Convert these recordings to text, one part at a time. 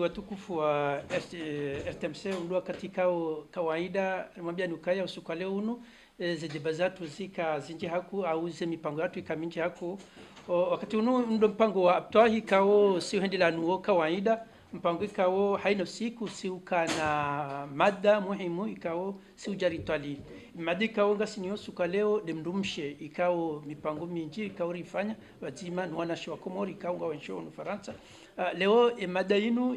watukufu wa RTMC ulua katika kawaida mwambia nukaya usuka leo uno ze deba zatu zika zinji haku au ze mipango yatu ikaminji haku wakati uno ndo mpango wa abtoahi kao si uhendela nuo kawaida mpango ikao haino siku si ukana mada muhimu ikao si ujaritwali mada ikao nga sinyo suka leo demdumshe ikao mipango minji ikao rifanya wazima nuwana shwa komori ikao nga wensho Faransa. Leo mada inu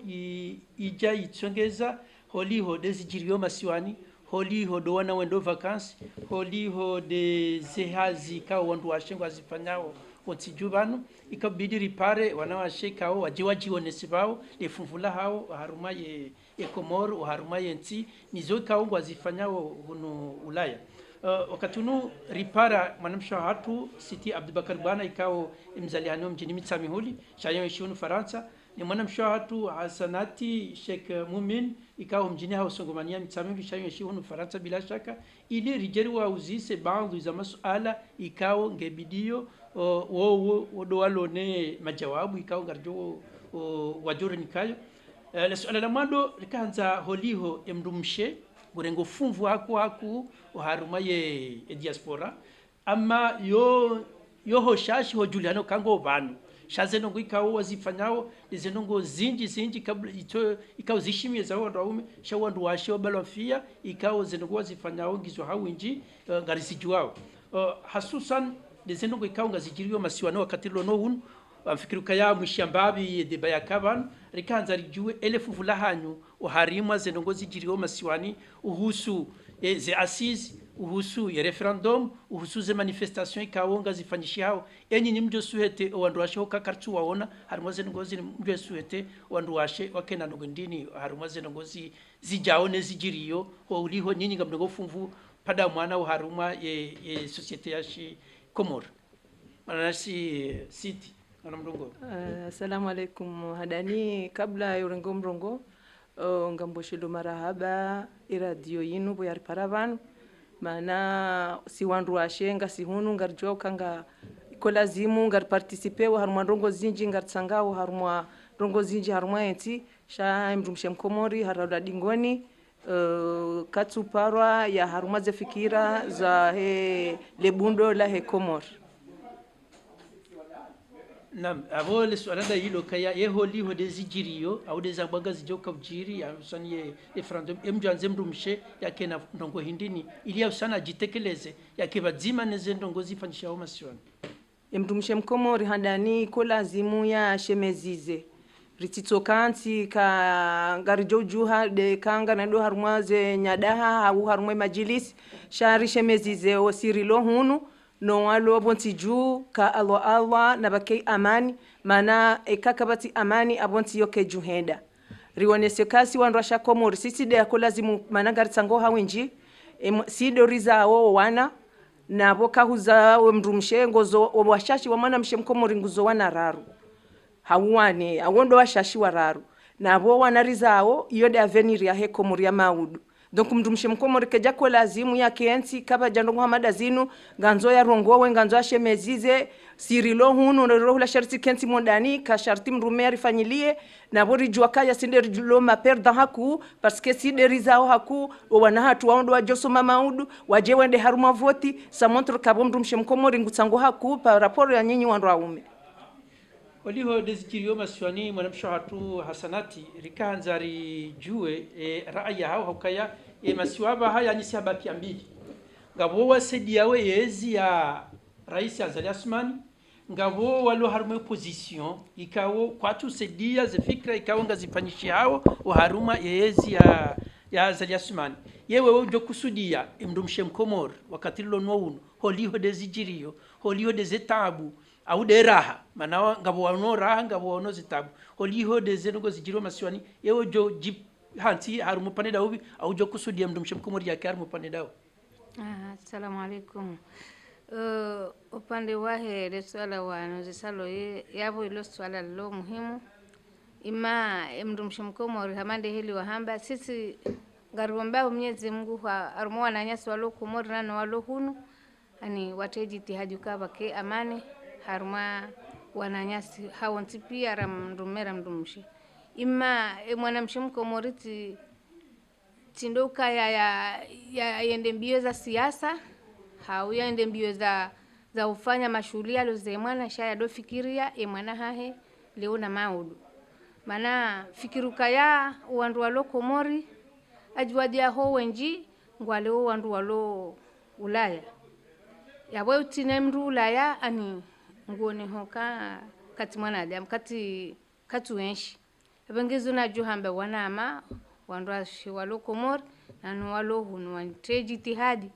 ija itsongeza holiho dezijirio masiwani holiho do wana wendo vacances holiho de zehazi kao wandu washengo azifanyao otijubano ikabidi ripare wanawashekao wajiwonesi bao lefumvula hao haruma ye Komoro haruma ye nti nizo kao wazifanyao huno Ulaya. Wakati unu ripara mwanamsha hatu Siti Abdubakar Bwana ikao mzaliano mjini Mitsamihuli shayo ishunu Faransa ni mwanamsha hatu Hasanati Sheikh Mumin ikao mjini hao Songomania Mitsamihuli shayo ishunu Faransa bila shaka ili rijeri wa uzise baadhi za masuala ikao ngebidio wodo walone majawabu ikao ngarjo wajore nikayo la suala la mwado likaanza holiho emdumshe gurengo fumvu haku haruma ye diaspora ama yo hoshashi ho Juliano kango banu shaze ngo ikao wazifanyao izenongo zinji kabla ito ikao zishimie za wandu waume shawandu washe obalofia ikao zenongo wazifanyao ngizo hawinji ngarisijuao hasusan dezenongo ikao ngazijiriyo masiwano wakati lono hunu amfikiruka ya mwishambabi deba ya kaban rikanza rijue elefu fulahanyu uharimwa zenongo zijiriyo masiwani uhusu ze assise uhusu ya referendum uhusu ze manifestation ikawonga zifanyishi hao enyi ni mjo suhete wandu washe hokakartu waona harimwa zenongo mjo suhete wandu washe wakena ndini harimwa zenongo zijaone zijiriyo uliho nyinyi ngamdogo fumvu pada mwana uharumwa ye societe yashi Komoro manasi City. Assalamu alaikum hadani kabla yurengo mrongo ngamboshido marahaba iradio yinu boyari paravan mana si wandu washenga si hunu ngarjo kanga iko lazimu ngar participer wa haruma rongo zinji ngar tsangao haruma rongo zinji haruma enti sha mrumshe Mkomori harada dingoni katsuparwa ya haruma ze fikira za lebundo la Komor. Naam, avole swalanda hilo kaya yeholi ho dezijiriyo au dezabanga zijoka ujiri usani ye referendum emjanze mrumshe yake na ndongo hindini ili usana jitekeleze yake bazima neze ndongo zifanyisha homa siwani mrumshe Mkomori handani ko lazimu ya shemezize rititokanti ka ngarijojuha de kanga na do harumwaze nyadaha au harumwe majilisi shari shemezize osirilo hunu no walo bonti juu ka Allah na bakei amani mana ekakabati amani abonti yoke juhenda riwonese kasi wanrasha Komori sisi de akolazimu mana garitsango hawinji sido rizao wana na boka huza mrumshe ngozo washashi wa mana mshe Mkomori nguzo wana raru hawani awondo washashi wararu na bo wana rizao iyo de avenir ya Komori ya maudu donc mrumshe Mkomori keja ko lazimu ya kiensi kaba jando Muhammad azinu ganzo ya rongowe ganzo ashemezize sirilo hunu ro la sharti kenti mondani ka sharti mrumeri fanyilie na bori jua kaya sinde lo ma perda haku parce que si derizao haku wana hatu waondo wajoso mamaudu waje wende haruma voti sa montre kabo mrumshe Mkomori ngutsango haku pa rapport ya nyinyi wandu aume waliho dezikirio maswani mwanamsho hatu Hasanati rikanza rijue raaya hao hukaya masiwaba haya ni saba pia mbili ngabo wasedi yawe yezi ya Rais Azali Asmani ngabo walo haruma opposition ikawo kwatu sedia zifikra ikawo ngazifanyishi hao haruma yezi ya Azali Asmani yewe ujo kusudia mrumshe Mkomori wakati lono uno holiho dezijirio holiho dezetabu au de raha mana ngabo wano raha ngabo wano zitabu holiho dezenugo zijiro masiwani yewo jo jip hanti harumu paneda ubi au jo kusudia mrumshe Mkomori yake harumu paneda ubi. Assalamu alaikum. Upande wahe le swala wano zisalo yabo ilo swala lo muhimu ima mrumshe Mkomori hamande hili wahamba sisi garumba Mwenyezi Mungu harumu wananyasi walo Komori na walo hunu ani wateji tihaju bake amani haruma wananyasi hawonti pia ramrumera mrumshi ima mwanamshe mkomoriti tindoka ya yende mbio za siasa hau yende mbio za ufanya mashughuli aloze mwana shaya do fikiria mwana hahe leo na maudu mana fikiruka ya wandu walo Komori ajwadia ho wenji ngwale wandu walo Ulaya yawe utine mru Ulaya ani ngone hoka kati mwana adam kati wenshi bengezo na juhambe wanama wandu walo Komori na walo hunu wanteji tihadi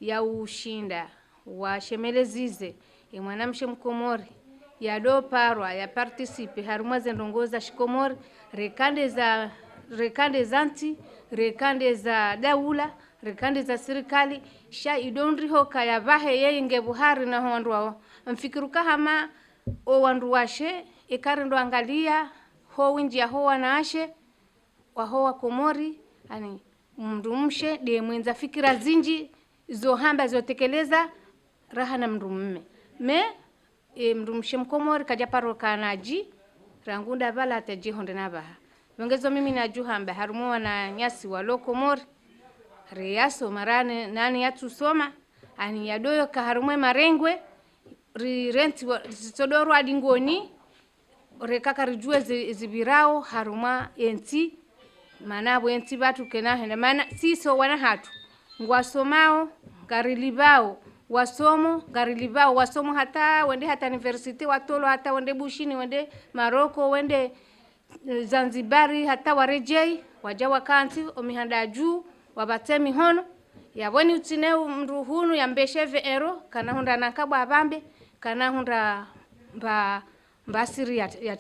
ya ushinda wa Shemelezize mwanamshe mkomori ya do parwa ya participe haruma zendongoza shikomori rekande zanti rekande za daula rekande za serikali sha idondri hoka ya vahe yeye ngebuhari na wandu wao mfikiruka hama o wandu washe ikarindo angalia ho winji ya ho wanaashe wa ho Komori ani mndumshe de mwenza fikira zinji zohamba zotekeleza raha na mndumme mndumshe mkomori kaja paro kanaji rangunda bala taji honde nabaha bongezo mimi na juhamba harumo na nyasi walo Komori riaso marane nani yatu soma ani yadoyo ka harumwe marengwe renti sodoro adingoni rekaka rijue zibirao haruma enti manabo enti batu kena henda mana siso wana hatu ngwasomao garilibao wasomo hata wende hata university watolo hata wende bushini wende Maroko wende Zanzibari hata warejei wajawa kanti omihanda juu wabatemi hono yaboni utine mruhunu yambesheve ero kana hunda nakabwa abambe kana hunda mbasiri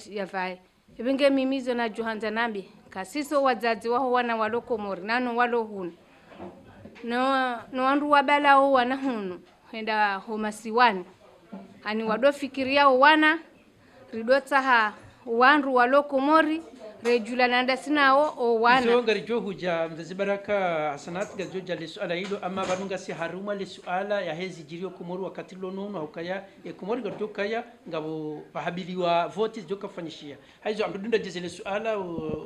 ya vai ibinge mimizo na juhanza nambi kasiso wazazi waho wana walo Komori nano walo hunu no wandu wabala wana hunu henda homasiwani ani wadofikiria wana ridotsaha wandu walo Komori rejula nanda sinao o wana zo ngarijo huja mzazi baraka hasanat gajoja le suala hilo ama banunga si haruma le suala ya hezi jirio Komori wakati lonono hukaya Komori gajo kaya ngabo bahabiliwa vote joka fanyishia haizo amdunda jeze le suala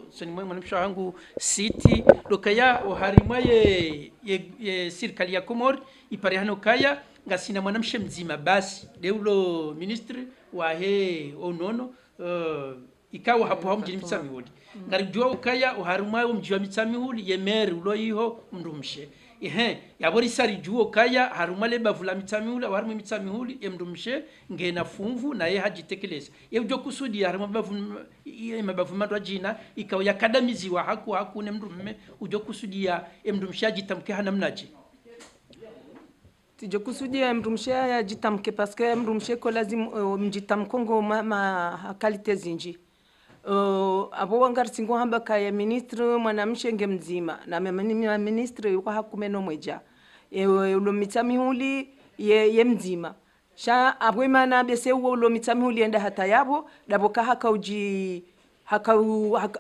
soni mwe mwanamsha wangu city lokaya o harima ye serikali ya Komori ipare hano kaya ngasina mwanamshe mzima basi deulo ministry wa he onono ikawa hapo hamjini mitsamihuli ngarijua ukaya uharumayo mjiwa mitsamihuli yemeri uloyiho mndumshe yabori sari juo kaya harumale bavula mitsamihuli harumu mitsamihuli mndumshe ngena funvu na ye hajitekeleza ujo kusudi haruma bavu madwa jina ikawa yakadamizi wa haku ne mndumme ujo kusudi ya mndumshe ajitamke hanamnaji tijo kusudia mrumshe ya jitamke parce que mrumshe ko lazim mjitamkongo ma kalite zinji abo wangar singo hamba kaya ministre mwanamshe ngemzima na ministre yuko hakumeno mweja ulo mitamihuli ye mzima sha abwe mana bese ulo mitamihuli enda hata yabo dabo ka hakauji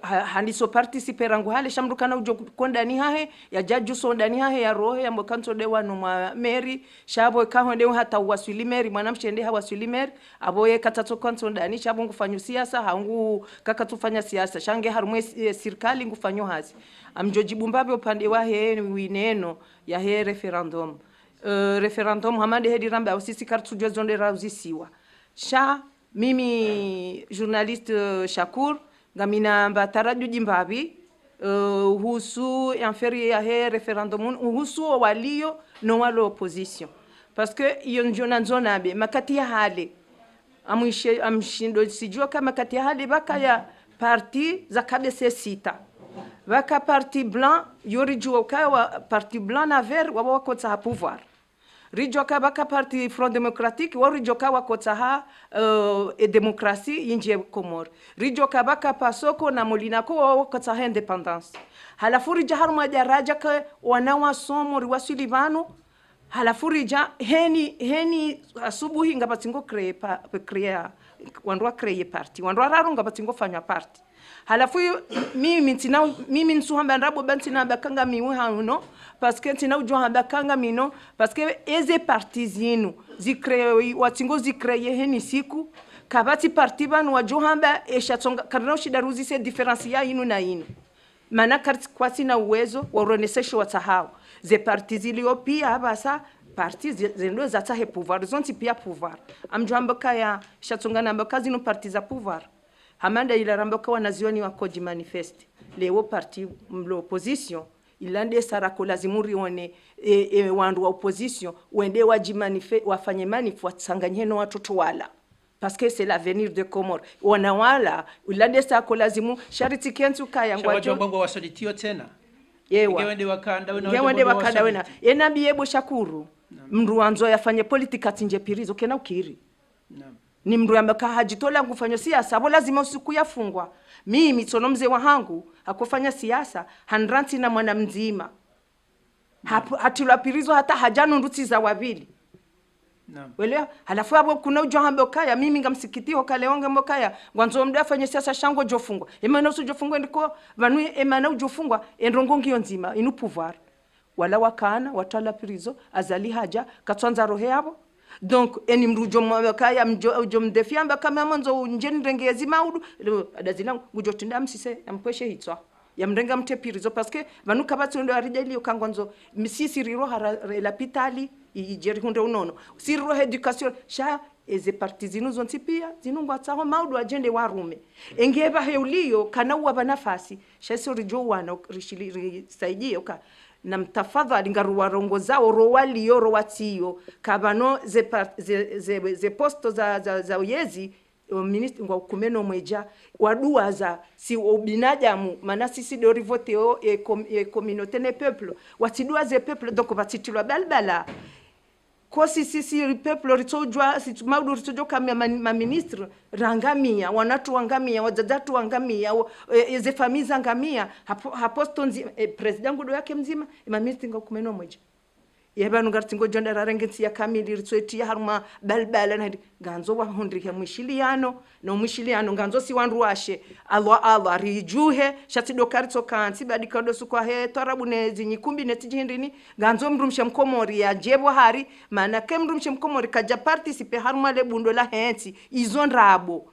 handiso participer rangu hale shamrukana ujo konda ni hahe ya jaju so ndani hahe ya roho ya mkanto dewa no meri shabo ka honde hata waswili meri mwanamshe ndi hawaswili meri aboye katato konto ndani shabo ngufanyu siasa hangu kaka tufanya siasa shange harumwe serikali ngufanyo hazi amjoji bumbabe upande wa he wineno ya he referendum hamande hedi rambe au sisi kartu jozonde rauzisiwa sha mimi journaliste Shakur ngamina mbatarajo jimbabi husu inferi ya he referendum husu walio no walo opposition parce que yonjona nzona be makati ya hale amshindo sijua kama makati ya hale baka ya parti za kabese sita baka parti blanc yori jua kwa parti blanc na vert wako tsa pouvoir rijoka baka parti Front Democratique warijoka wakotsaha demokrasi inje Komori rijoka baka pasoko na molinako wakotsaha independence halafu rija haruma daraja ka wanawa somo riwasili banu halafu rija heni asubuhi ngabatingo create wanwa create party wanwa rarunga batingo fanya party halafu mimi nsuhamba ndabo bantina bakanga miwe hanuno parce que tina ujwa bakanga mino parce que eze parties yinu zicreye watingo zicreye heni siku kabati parti banu wa johamba eshatsonga karno shidaruzi se difference ya inu na inu maana kwasi na uwezo wa uronesesho wa tahao ze parti ziliopia basa parti zendo za tahe pouvoir zonti pia pouvoir amjamba kaya shatsonga namba kazi no parti za pouvoir hamanda ila ramboka wanazioni wa koji manifest leo parti mlo opposition ilande sarako lazimuri one wandu wa opposition wende wafanye manif watsanganye no watoto wala parce que c'est l'avenir de Comores wanawala ilande sarako lazimu shariti kentu kaya ngwacho bongo wasolitio tena yewa ngewende wakanda wena enabiyebo shakuru mndu wanzo yafanye politika tinje pirizo kena ukiri ni mndu ameka hajitola kufanya siasa bo lazima usiku yafungwa mimi tono mzee wa hangu akufanya siasa handranti na mwana mzima hatulapirizo hata hajano nduti za wabili wele halafu hapo kuna ujohambe kaya mimi ngamsikitio kale wange mbokaya ngwanzo mda afanye siasa shango jofungwa emana usujofungwa ndiko vanu emana ujofungwa endrongo ngiyo nzima inu pouvoir wala wakana watala pirizo azali haja katwanza rohe yabo donc eni mrujo mbokaya mjo mdefiamba kama manzo njeni rengezi maudu adazina ngujotinda msise amkweshe hitwa ya mrenga mtepirizo parce que vanu kabatu ndo arijali ukangonzo misisi riro la pitali ijeri hunde unono siriro education sha eze parti zinu zonti pia zinungwa tsaho maudu agende warume engeba heuliyo kana uwa nafasi sha sio rijo wana rishili saidie oka na mtafadhali ngaruwa rongo zao rowali yoro watiyo kabano ze posto za uyezi ministre ngwa kumeno mweja wadua za si ubinadamu maana sisi do rivoteo e communauté ne peuple watidua ze peuple donc batitulwa balbala ko sisi peuple ritojwa si maudu ritojwa kama ma ministre rangamia wanatu wangamia wajadatu wangamia ze famille zangamia haposto president ngudo yake mzima ma ministre ngwa kumeno mweja yebanu gartingo jonda rarengensi ya kamili ritsoeti haruma balbala na ganzo wa hundrike mwishiliano no mwishiliano ganzo si wandu washe Allah rijuhe shati dokaritso kanti badikado sukwa he torabune zinyikumbi netijindini ganzo mrumshe mkomori ya jebo hari maana kemrumshe mkomori kaja participe haruma le bundo la henti izonrabo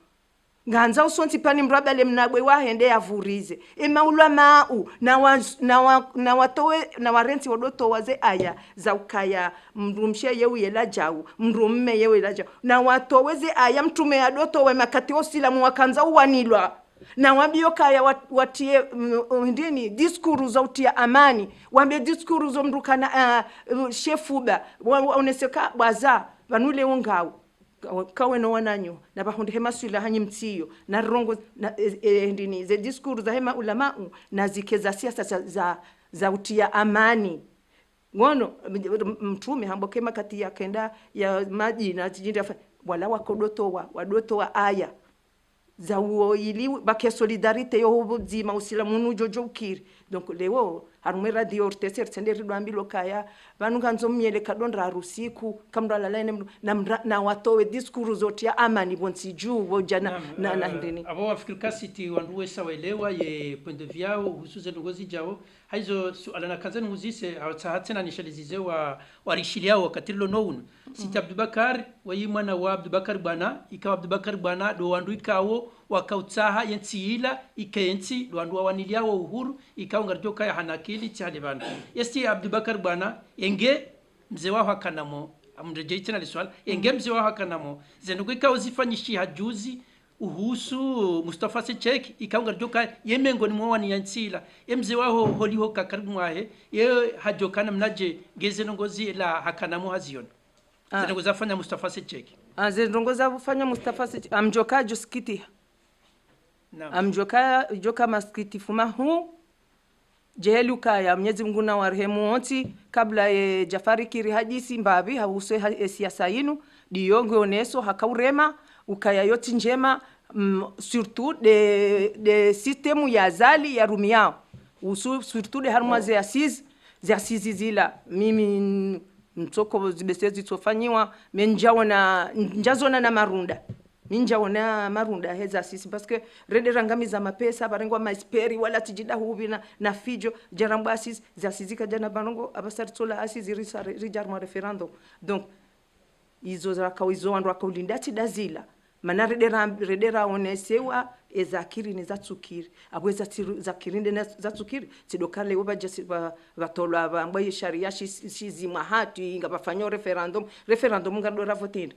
nganza usonti pani mrabale mnabwe wahende yavurize emaulwa mau na watowe na warenti wodoto waze aya za ukaya mrumshe yewe yela jau mrumme yewe yela jau na watoweze aya mtume ya doto we makati osila mwakanza uwanilwa na wabio kaya watie ndini diskuru za utia amani wambie diskuru za mrukana shefuba oneseka baza vanule ungao kawe no wananyo na bahundi hema sula hanyi mtiyo na rongo na ndini ze diskuru za hema ulama na zikeza siasa za utia amani ngono mtume hamboke makati ya kenda ya maji na jinda wala wadoto wa aya za uoili bake solidarite yo zima usilamu nujojo ukiri donc leo harume radio orteser tenderi dwambilo kaya vanu kanzo miele kadondra rusiku kamdo la line na watowe diskuru zote ya amani bonsi juu wojana na ndini abo Afrika City wanduwe sawaelewa ye point de vue husuze ngozi jao haizo alana kazani muzise hawatsahatena nishalizize wa warishiliao wakati lo noun sita Abdubakar wayimwana wa Abdubakar bana ikawa Abdubakar bana do wandu ikawo wakautsaha yentiila ikenti do waniliao uhuru ikawa ngarjoka ya hanakili chale bana yesti Abdubakar bana enge mzee wao hakanamo amreje tena liswala enge mzee wao hakanamo zenuko ikawa zifanyishi hajuzi uhusu Mustafa Sechek ikaunga joka yemengo ni mwani yansila mzee wao holiho kakaribu mwahe ye hajokana mnaje ngeze nongozi la hakanamo haziona zengo zafanya Mustafa Sechek zengo zafanya Mustafa Sechek amjoka joskiti amjoka joka maskiti fuma hu jeheluka ya Mwenyezi Mungu na warehemu wote kabla ya Jafari Kiri hadisi mbabi hauswe siasa yinu diongo oneso hakaurema ukaya yoti njema surtout de système ya zali ya rumiao surtout de harma za assise zila mimi mtoko zibesezi tofanyiwa njazona na marunda minjaona marunda heza sisi parce que rede rangamiza mapesa barengwa masperi wala tijida hubi na fijo jaramba assise za sizika jana barongo abasaritola assise rijarma referendum donc izo zaka izo wandu akaulinda tidazila mana redera onesewa ezakiri ne zatsukiri abweza zakirinde ne zatsukiri tidokale obajasi batolwa bambaye sharia shizima hati ngabafanya referendum ngadora votenda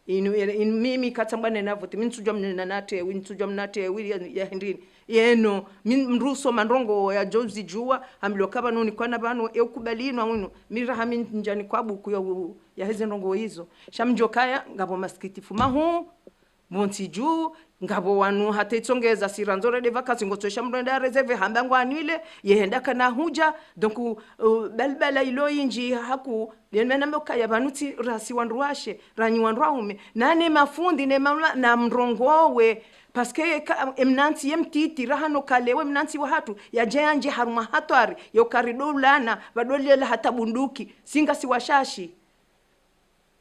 inu mimi katambane na vote mintsujwa mnena nate wintsujwa mnate ya hendini yeno mruso mandrongo ya jozi jua amlokaba noni kwana bano ekubalinwa uno mira hamin njani kwabu kuyo ya hizo ndongo hizo shamjokaya ngabo maskitifu mahu monti juu ngabo wanu hatetsongeza siranzore de vacances ngotosha mrenda reserve hambango anile yehenda kana huja donc balbala ilo inji haku yemena mokaya banuti rasi wanruashe ranyi wanraume nane mafundi ne na mrongowe paske emnanti yemtiti rahano kalewe mnanti wa hatu ya janje haruma hatwari yo karidolana badolela hata bunduki singa siwashashi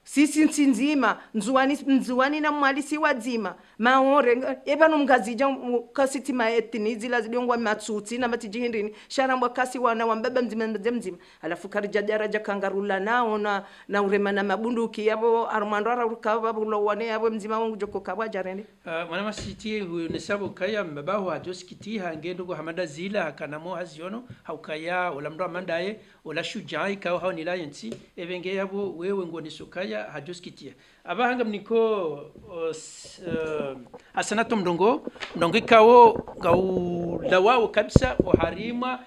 sisi nzima nzuwani na mwalisi wadzima maore ebano mgazija kasiti maetini zila zidongwa matsutsi na matijihindini sharambwa kasi wana wambaba mzima alafu karija daraja kangarula nao na urema na mabunduki yabo armandora rukaba bulo wane yabo mzima wangu joko kabwa jarende mwana masiti hunesabo kaya mbabaho ajoskiti hangendo go hamada zila kanamo haziono haukaya olamdo amandaye ola shujai kawa hao nilayensi evenge yabo wewe ngo nisukaya hajoskitia abahanga mniko asanato mdongo ikawo gaulawao kabisa oharima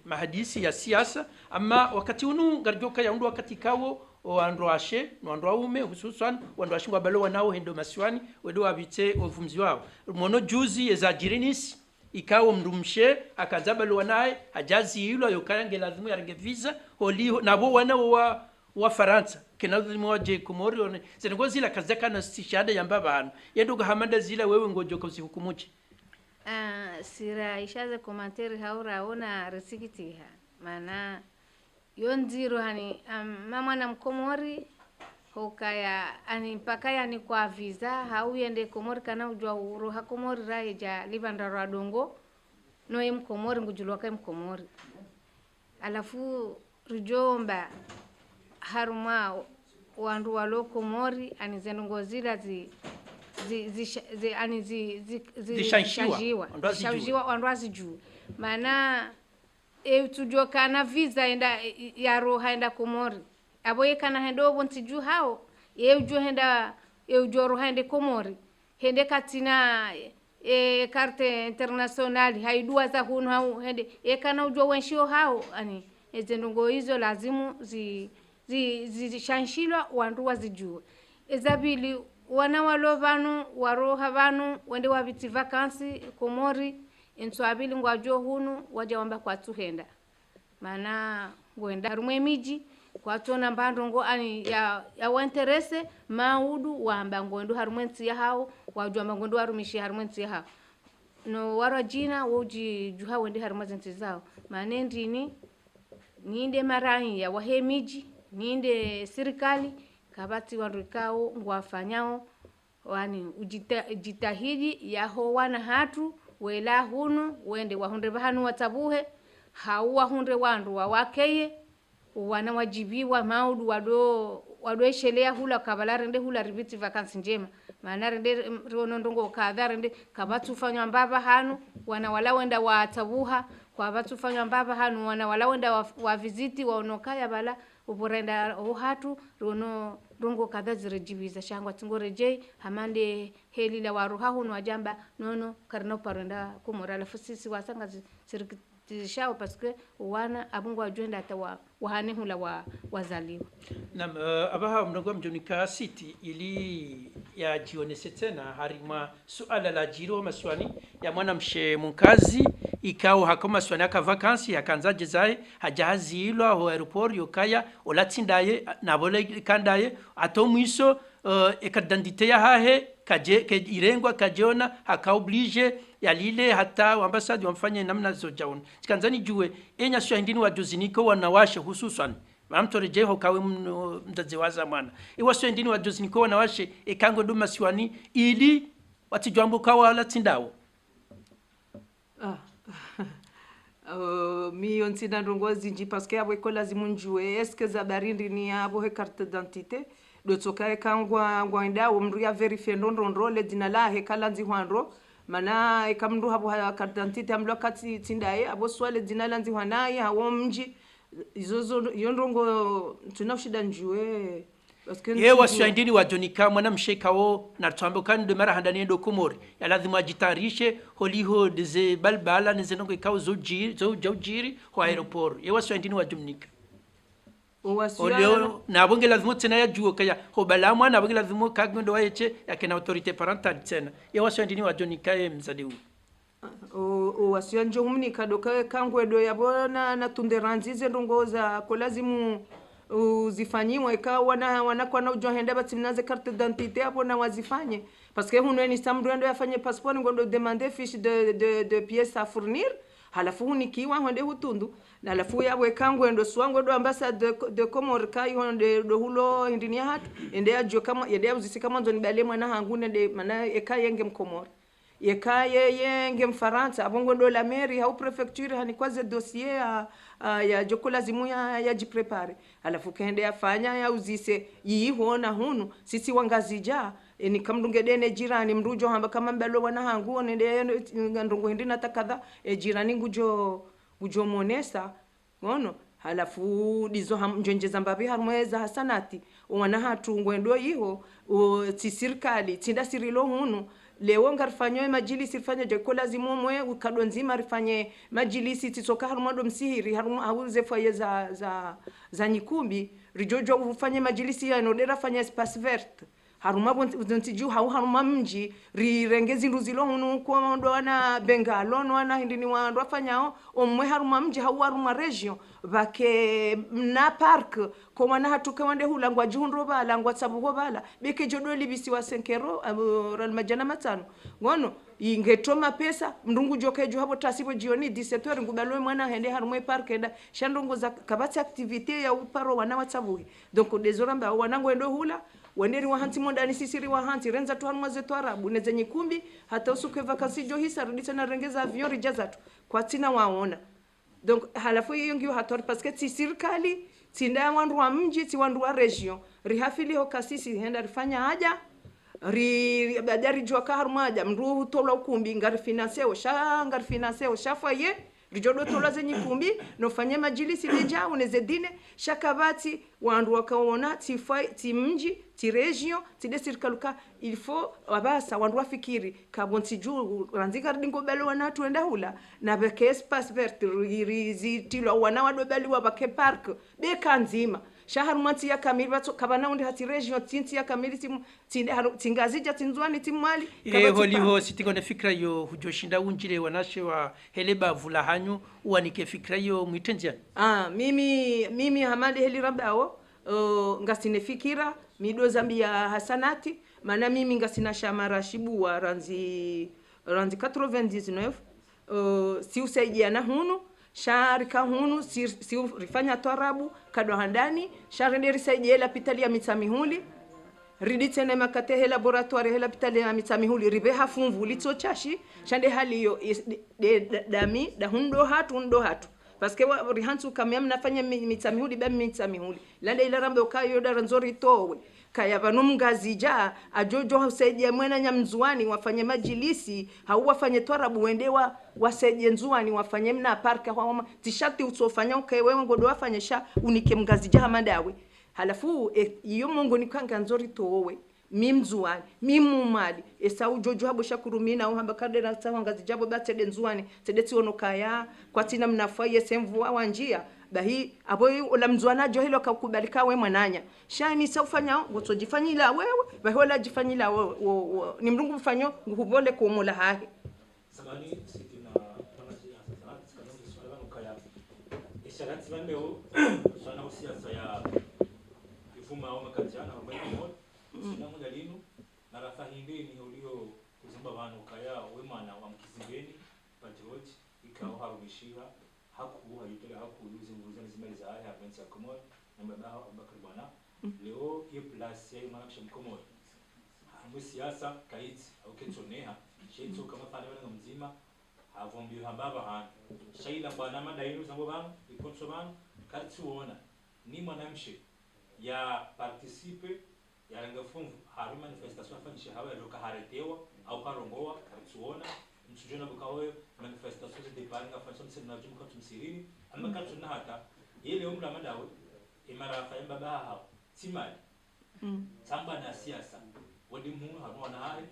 mahadisi ya siasa ama wakati unu garjoka ya undu wakati kawo oandroashe noandroume hususan oandroashe ngwabalo wanao hendo maswani wedo wabite ovumzi wao mono juzi ezajirinis ikawo mndumshe akazabalo wanae hajazi hilo yokayange lazimu yarange visa holi nabo wana wa Faransa kenazo moje Komori one zengo zila kazaka na shahada yamba bana yendo gahamanda zila wewe ngojo ko sihukumuche sira ishaze komentari haura ona resikitiha maana yonziro hani mama na mkomori hokaya ani mpaka yani kwa visa hauyende Komori kana ujwa uro hakomori raija libanda radongo no mkomori ngujulwa ka mkomori alafu rujomba haruma wandu walo Komori ani zenongozila zishanshiwa wandu azijuu maana tujoka na visa enda ya roha enda Komori aboye kana hendo bonti juu hao ujo henda ujo roha ende Komori hende katina carte internationale haidua za hunu hao hende kana ujo wenshio hao ani ezenongo hizo lazimu zishanshilwa wandu wazijue ezabili wana walo vanu waroha vanu wende wabiti vacances Komori enswabili ngwajo hunu waje wamba kwa tuhenda maana ngwenda rumwe miji kwa tona mbandongo ani ya wanterese maudu wamba ngondo harumwensi ya hao wajwa ngondo harumishi harumwensi ya hao no warajina woji juha wende harumwensi zao maana ndini ninde marangi ya wahemiji ninde serikali kabati wanrikao ngwafanyao wani jitahidi yaho wana hatu wela hunu wende wahunde bahanu watabuhe hauwa hunde wandu wakeye wana wajibiwa maudu wado shelea hula kabalare nde hula ribiti vacances njema maana rende rono ndongo kadhare nde kabatu fanywa mbaba hanu wana wala wenda watabuha kwa batu fanywa mbaba hanu wana wala wenda wa viziti waonokaya bala uporenda ohatu rono dongo kadha zirejibiza shangwa tingorejei hamande helila waruha hunu wajamba nono karno parenda kumorala fusisi wasanga zirikishao paske wana abungu wajuenda hata wahane hula wazaliwa na abaha mnongo mjonika city ili ya jionese tena harima suala la jiro maswani ya mwana mshe munkazi ikao hakoma swani aka vacances yakanzaje zae hajazi hilo ho aeroport yokaya olatsindaye nabole kandaye atomwiso ekadandite ya hahe ke irengwa kajona hakaoblige yalile hata ambassadeur wamfanye namna zojaona sikanzani juwe enya sio ndini wajoziniko wanawashe hususan mamtoreje hokawe mdazewaza mwana iwasio ndini wajoziniko wanawashe ekango duma siwani ili watijwambo kawa latsindawo mi yontsina ndongo zinji parce que abo ko lazimu njue est-ce que zabarindi ni abo he carte d'identité dotoka kangwa ngwaenda mndu ya verify ndondondro le dina lahe kala nzi hwandro mana ikamndu hapo kartantite amlo kati tindaye abo swale dina la nzi hwanaye hawo mji izozo yondongo tunashida njue ye wasiandini wajonika mwana mshekao na twambe kan de mara handani ndo komori ya lazima ajitarishe holiho deze balbala nezenongo ikao zojiri ho aeroport ye wasiandini wajonika oleo na bonge lazima tena ya juo kaya ho balamwa na bonge lazima kagndo waeche yakena autorite parental tena ye wasiandini wajonika ye mzadeu o wasianjo humnika doka kangwedo yabona na tunderanzize ndongoza ko lazimu uzifanyiwe ikawa wanakuwa na ujua henda bati mnaze carte d'identité hapo na wazifanye parce que huno ni samdwendo yafanye passeport ngondo demander fiche de pièces à fournir halafu hunikiwa honde hutundu na halafu yabwe kangwendo swango do ambassade de Comore kai honde do hulo hindini hatu ende ajue kama yende uzisi kama nzo nibale mwana hangune de mana ekaye yenge mkomore yekaye yenge mfaransa abongo do la mairie au prefecture hani kwaze dossier ya jokola zimu ya jiprepare alafu kaende afanya ya uzise yiihona hunu sisi wangazija ni kamdungedene jirani mrujo hamba kama mbalo wana hangu nende ndongo hindi natakadha jirani gujo monesa ngono halafu dizo njonje zambabi harmweza hasanati wana hatu ngwendo yiho serikali tinda sirilo hunu leo ngarifanywe majilisi rifanya jokola zimomwe ukado nzima rifanye majilisi titoka harumado msihiri harum auze foye za nyikumbi rijojo ufanye majilisi ya nodera fanya espace vert haruma bontiju haruma mji rirengezi nduzilo hunu kwa ndo wana bengalo no wana hindini wando afanyao omwe haruma mji haruma region bake na park ko wana hatuka wande hulangwa jundo bala ngwa tsabuho bala beke jodo libisi wa senkero ral majana matano ngono ingetoma pesa mndungu jokejo hapo tasibo jioni 17h ngubalo mwana hende harumwe park enda shandongo za kabati activity ya uparo wana watsabuhi donc dezoramba wanango endo hula wanderi wa hanti mondani sisiri wa hanti renza tu harumwe zetu arabu neze nyikumbi hata usuke vakansi jo hisa rudita na rengeza avion rijazatu kwa tina waona donc halafu hiyo ngio hatori parce que si serikali tinda wandu wa mji ti wandu wa region rihafili ho kasisi henda rifanya haja ri badari jwa kaharmaja mru tola ukumbi ngari financeo shafaye rijodo tola zenye kumbi no fanya majilisi deja unezedine shakabati wandu wakaona ti mji ti region ti de serikaluka il faut abasa wandu wafikiri kabonti juu ranzika ringo belo wana tuenda hula na beke espace vert rizitilo wana wado beli wa bake park be kanzima shaharumati ya kamili bato kabana undi hati region tinti ya kamili tingazija tinzwani timwali holiho sitingone fikra yo hujoshinda unjile wanashe wa heleba vula hanyu uanike fikra yo mwitenzia mimi hamadi heli rabao ngasine fikira mido zambia hasanati mana mimi ngasina shamara shibua ranzi 99 si usaidia na hunu sharika hunu si rifanya torabu kado handani sharende risaidia hela pitali ya mitamihuli riditene makate laboratoire hela pitali ya mitamihuli ribe hafumvu litsochashi shande hali yo dami da hundo hatu parce que rihantu kamya mnafanya mitamihuli ba mitamihuli lande ila rambe okayo da ranzori towe kaya vanumngazija ajojo husaidia mwena nyamzuani wafanye majilisi hau wafanye torabu wendewa wasaidie nzuani wafanye mna parka homa tishati utofanya ukewe ngodo wafanye sha unike mngazija hamadawe halafu iyo mungu nikanga nzori towe mimzuani mimumali esa ujojo habo shakurumina au hamba kade na sawa ngazijabo batede nzuani tedeti onokaya kwa tina mnafaye semvu wanjia bahi aboyi ola mzwana jo hilo kakubalika we mwananya shani saufanya wotojifanyila wewe bahi ola jifanyila ni mrungu mfanyo ngubole ko mola hahe samani sitina panaji sanati kanongi swala nokaya isharati bandeo sana usiasa ya ifuma au makatiana ambayo sina moja linu na rafahindeni ulio kuzimba bana ukaya we mwana wa mkizingeni patriote ikao harumishira haku hayitela haku yuzi nguzani zimali za haya bensi ya Comore na mabaha Abubakar bwana leo hiyo plus ya mwana mkomore hamu siasa kaiti au ketoneha sheto kama fana bana mzima havombi hambaba hana shaila bwana madainu zambo bana ikonso bana katuona ni mwanamshe ya participe yaranga fungu hari manifestation afanyisha hawe loka haretewa au karongoa karituona msujona bukawe manifestation de depanga afanyisha msina jumuka tumsirini ama katuna hata ile umra madawe imara fayamba baha timali tamba na siasa wadi mungu hanwana hari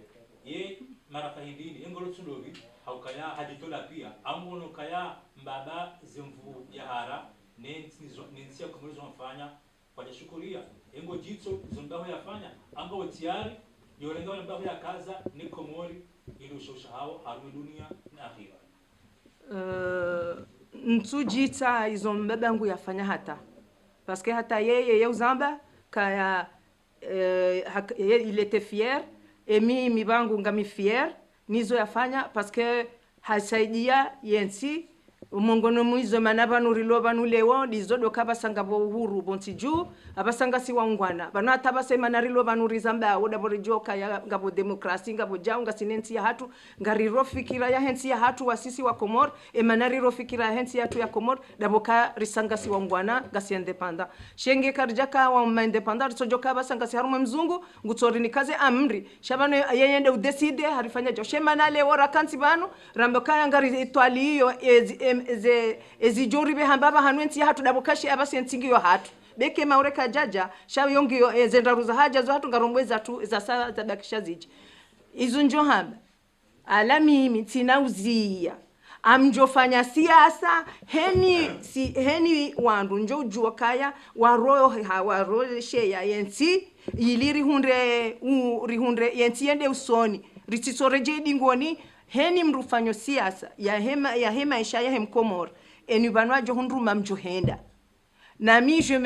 ye mara fahindini engolo tsundobi haukaya haditola pia ambono kaya mbaba zemvu ya hara nensia kumurizo mfanya kwa shukuria engo jitso zombaho yafanya ambo tiari yolenga mbaho ya kaza ni komori ilushosha hao haru dunia na akhira nsujita izo mbabangu yafanya hata parce que hata yeye uzamba kaya il était fier et mi bangu ngami fier nizo yafanya parce que hasaidia yensi umongono muizo manabanu rilobanu lewo dizodo kabasanga bo uhuru bontiju abasanga si wangwana bano atabasema na rilobanu rizamba oda borijoka ya ngabo demokrasi ngabo jaunga sinensi ya hatu ngariro fikira ya hensi ya hatu wasisi wa Komor emanariro fikira ya hensi ya hatu ya Komor daboka risanga si wangwana gasi independent shenge karjaka wa independent sojoka basanga si harume mzungu ngutsori nikaze amri shabano yeyende udeside harifanya joshema na lewo rakansi bano ramboka ngari itwali hiyo ezijori be hambaba hanwensi hatu dabokashi abasi ntingiyo hatu beke maureka jaja shayongiyo zendaruza haja zo hatu ngarombweza tu za saa tabakisha ziji izunjo hamba ala mimi tinauzia amjofanya siasa heni wandu njo ujua kaya waro sheya yensi ili rihunde yensi yende usoni ritisoreje dingoni heni mrufanyo siasa ya hema isha ya hemkomor enubanwa johundruma mjohenda na mi je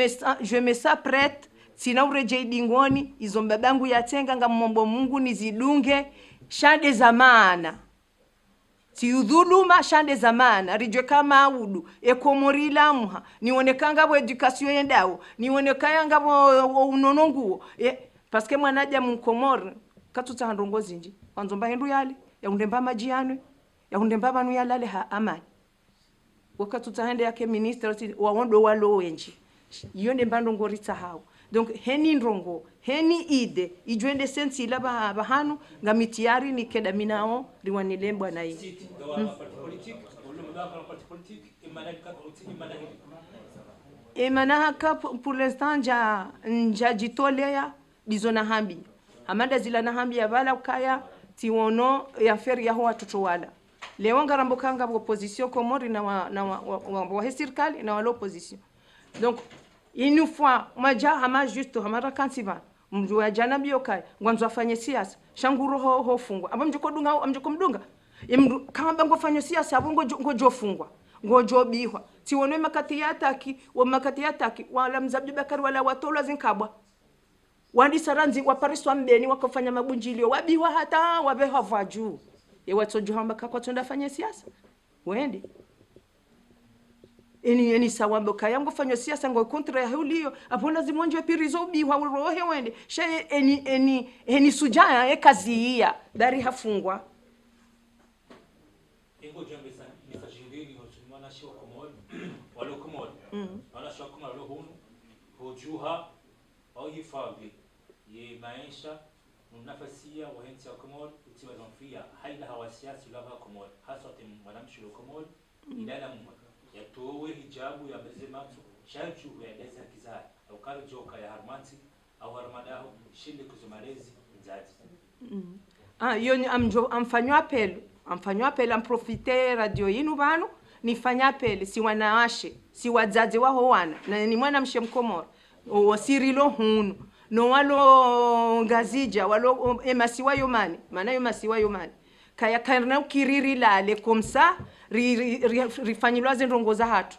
me sens prête sina ureje dingoni izo mbabangu yatenga ngamombo Mungu nizidunge shande zamana ti udhuluma shande zamana rijwe kama audu ekomorila muha nionekanga bo education yendao nionekanga ngabo unononguo parce que mwanaja mkomor katuta ndongozi nji wanzomba hendu yale ya undemba majiano ya undemba banu yalale ha amani wakati tutahende yake minister wa wondo walo wenji yonde mbando ngorita hao donc heni ndrongo heni ide ijwende sensi laba bahanu ngamitiari ni keda minao liwanilembwa na hii emanaka pour l'instant nja jitolea dizona hambi amanda zila na hambi ya bala ukaya tiwono ya feri ya hoa tutowala leo ngarambokanga opposition Komori na wa serikali na wa opposition donc une fois maja hama juste hamara kansiba mjua ya jana biokai ngwanzo afanye siasa shanguro ho fungwa abamjiko dunga amjiko mdunga kama bango fanye siasa abongo ngojo fungwa ngojo bihwa tiwono makati yataki wala mzabdi bakari wala watolwa zinkabwa wandi saranzi wa Paris wa mbeni wakofanya mabunjilio wabiwa hata wabeha vaju yewatsojo hamba kwa tonda fanya siasa wende eni sawambo kayango fanya siasa ngo kontra ya hulio apona zimonje pirizo biwa rohe wende she eni sujaya ekazia dari hafungwa engo jambe sana misajindini hotumana shio Komor walo Komor wala shio Komor walo hunu hojuha au hifadhi ye maisha unafasia wa hensi ya Komor utiwa zonfia haida hawasiasi lava Komor hasa tim mwanamshi lo Komor idala mwa ya towe hijabu ya bezematu shaju ya deza kizai au karo joka ya harmanti au harmadaho shinde kuzumarezi nzaji yoni amfanywa apel amprofite radio yinu bano nifanya apel si wanawashe si wazazi wao wana na ni mwana mshemkomoro wasirilo hunu no walo ngazija walo emasiwa yomani maana yomasiwa yomani kaya karna ukiriri lale komsa rifanyilwa zendongoza hatu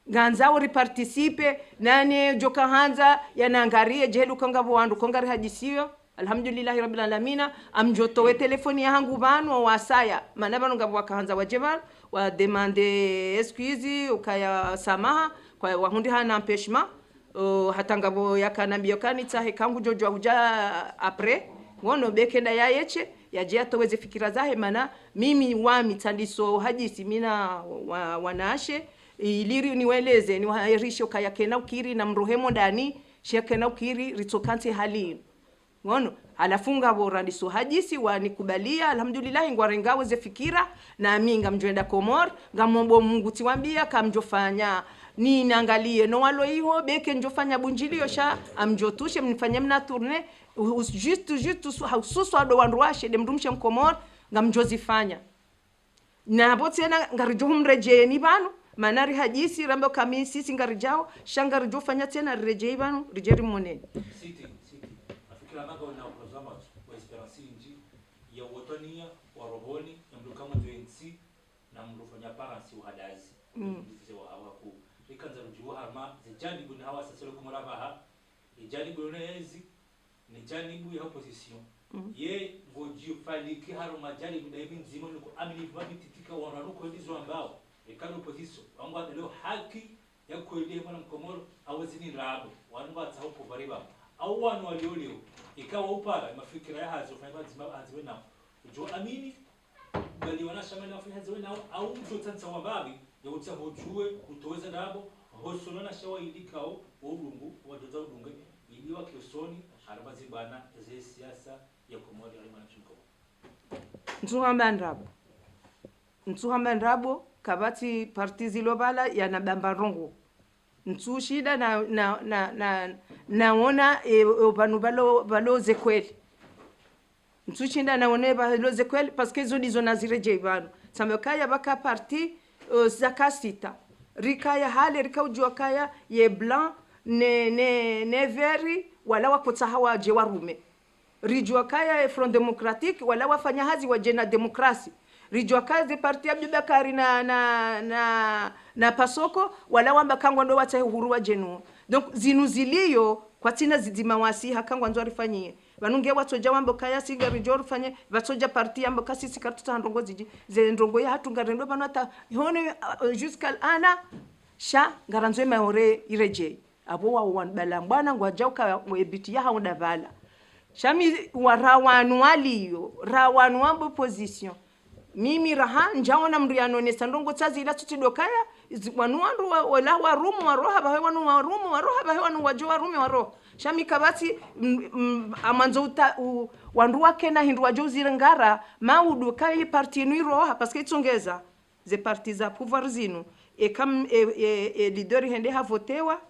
ganza riparticipe nane joka hanza yanangarie jehelu kangabo wandu kongari hadisiyo alhamdulillah rabbil alamin amjotowe telefoni yangu bano wasaya maana bano ngabo wakaanza wajebar wa demander excuse ukaya samaha kwa wahundi hana empêchement hatangabo yakanambio kanita hekangu jojo huja après wono bekenda yayeche yaje atoweze fikira zahe mana mimi wami tandiso hajisi mina wanashe iliri niweleze ni wairisho kaya kena ukiri na mrohemo ndani shekena ukiri ritokanti hali ngono alafunga borandiso hajisi wanikubalia alhamdulillah ngwarengawe ze fikira na minga mjoenda Komor ngamombo Mungu tiwambia kamjofanya ni nangalie no walo hiyo beke njofanya bunjilio sha amjotushe mnifanye mna tourner juste haususu do wanruashe de mdumshe Komor ngamjozifanya na botena ngarijo mreje ni bano manari hajisi rambo kamisi singarijao shangarijo fanya tena reje bano rijeri monene City afikira nanga na programa wa Esperance inji ya wotonia wa rohoni na mdu kama joensi na mdu fanya parents wa hadazi wa hawaku ikanza rujua harma zijani buni hawa saselo kumara baha ijani buni ezi ni jani bu ya opposition ye voji faliki haro majani buni hivi nzima nuko amini vami titika wanaruko ndizo ambao ikalo opposition wangu leo haki ya kuelea mwana Mkomoro awezini rabo wangu atao kuvariba au wanu walioleo ikawa upara mafikira ya hazo fanya haziwe nao ujua amini bali wanashama na fanya haziwe nao au mtu tanza wababi ya utabojue utoweza nabo hosono na shawa ilikao urungu wadoza urungu iliwa kiosoni harabazi bana ze siasa ya Komoro ya mwana Mkomoro ntuhamba ndrabo kabati parti zilobala ya nabamba rongo ntu shida naona banu baloze kweli ntu shinda naone baloze kweli parce que zo dizo nazireje banu samekaya baka parti zakasita rikaya hale rikaujua kaya ye blanc ne vert wala wakota hawa je warume rijua kaya Front Democratique wala wafanya hazi wa jena demokrasi rijua kazi parti ya Bakari na Pasoko wala wamba kangwa ndo wata uhuru wa jenu donc zinuzilio kwa tina zidima wasi hakangwa ndo arifanyie banunge watoja wamba kaya singa rijua rifanye watoja parti yamba kasi sikatuta ndongo ziji ze ndongo ya hatu ngarendo banata hone jusqu'à ana sha ngaranzwe maore ireje abo wa wanbala mbana ngwajauka webiti ya haunda bala shami warawanu waliyo rawanu wambo position mimi raha njaona mriano ne sandongo tsazi ila tutidokaya wanuandu wala warumu waroha bahe wanu warumu waroha bahe wanu wajo warumu waroha shami kabati amanzo wandu wake na hindu wajo zirangara maudu kai parti nu roha parce que itsongeza ze parti za pouvoir zinu e kam leader hende ha votewa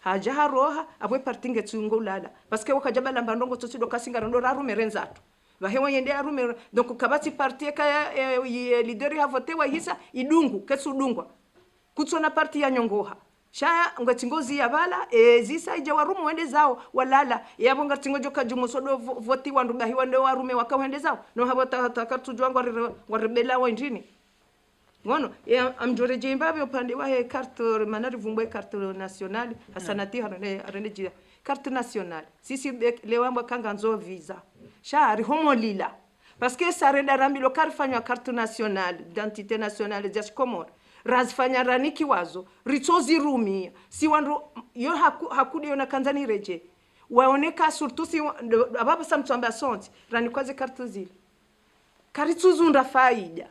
haja haroha abwe parti ngetsungo lala parce que wakajaba mbandongo tutidokasi singarando rarume renzatu bahewa yende arume donc kabati parti kaya leader ha votewa hisa idungu kesudungwa kutsona parti ya nyongoha shaya ngatingozi ya bala zisa ije warume wende zao walala yabo ngatingojo kajumosodo voti wandu bahiwa ndo warume wakawende zao no habota takatujwa ngwarebela wendini ngono amjore jimbabe upande wa carte manari vumbwe carte nationale hasanati harane jira carte nationale sisi lewamba kanga nzo visa shari homolila parce que ça renda rambi lokal fanywa carte nationale d'identité nationale des Comores razfanya raniki wazo ritozi rumi si wandu yo hakudi yona kanzani reje waoneka surtout si ababa samtsamba sonti rani kwaze carte zile karituzunda faida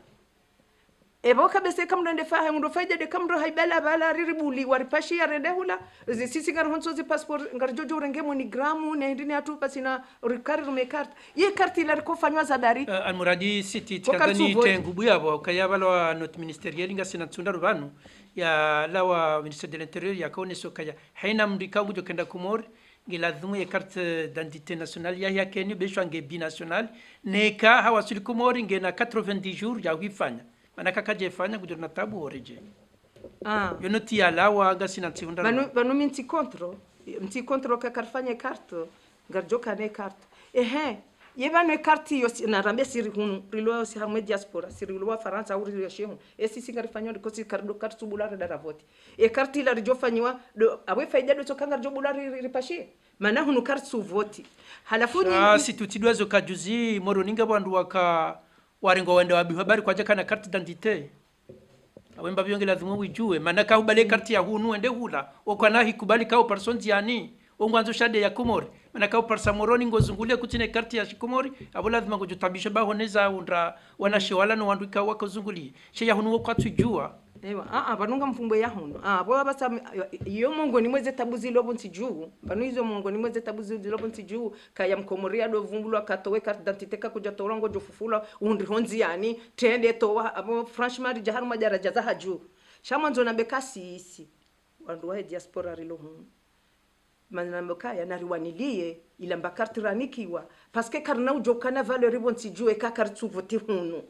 ebo kabese kamdo nde fahe ndo faida de kamdo haibala bala riribuli waripashi ya rende hula sisi ngar honso zi passport ngar jojo rengemo ni gramu na ndini atu pasina rikari rume carte ye carte la ko fanywa zadari almuradi city tikagani tengubu yabo kayabala not ministeriel nga sina tsunda rubanu ya lawa ministère de l'intérieur ya kone sokaya haina mndika ngujo kenda Komoro ngiladhumu ya carte d'identité nationale ya Kenya besho nge binational neka hawasuli Komoro ngena 90 jours ya wifanya manaka kajefanya kujona tabu oreje yono ti alawa gasina tsiunda banu minti control ka karfanya carte ngarjoka ne carte yebano carte yo na rambe siri hunu rilo si hamwe diaspora siri lo Faransa au rilo shehu sisi ngarifanywa ko si kardo carte bulare da vote carte la rijo fanywa awe faida do tokanga rijo bulare ripashi mana hunu carte su vote halafu ni si tutidwazo kajuzi moroninga bandu waka warengo wende wabi habari kwa jaka na carte d'identité awemba byonge lazima wijue manaka ubale carte ya hunu ende hula okwana hikubali kao person yani ongwanzo shade ya Komoro manaka uparsa moroni ngozungulia kutine carte ya Komoro abo lazima kujutabisha ba honeza undra wanashewala no wanduka wako zunguli she ya hunu kwa tujua Ewa vanunga mfumbo ya huno bo basa iyo mongo ni mweze tabuzi lobo ntijuu banu hizo mongo ni mweze tabuzi lobo ntijuu kaya mkomoria do vumbulwa katowe carte d'identité ka kuja torongo jo fufula undi honzi yani tende to abo franchement jaharu majaraja za haju shamanzo na bekasi isi wandu wa diaspora rilo huno manamboka ya nariwanilie ila mbakarte ranikiwa parce que karna ujokana valeur bon ntijuu e ka kartu vote huno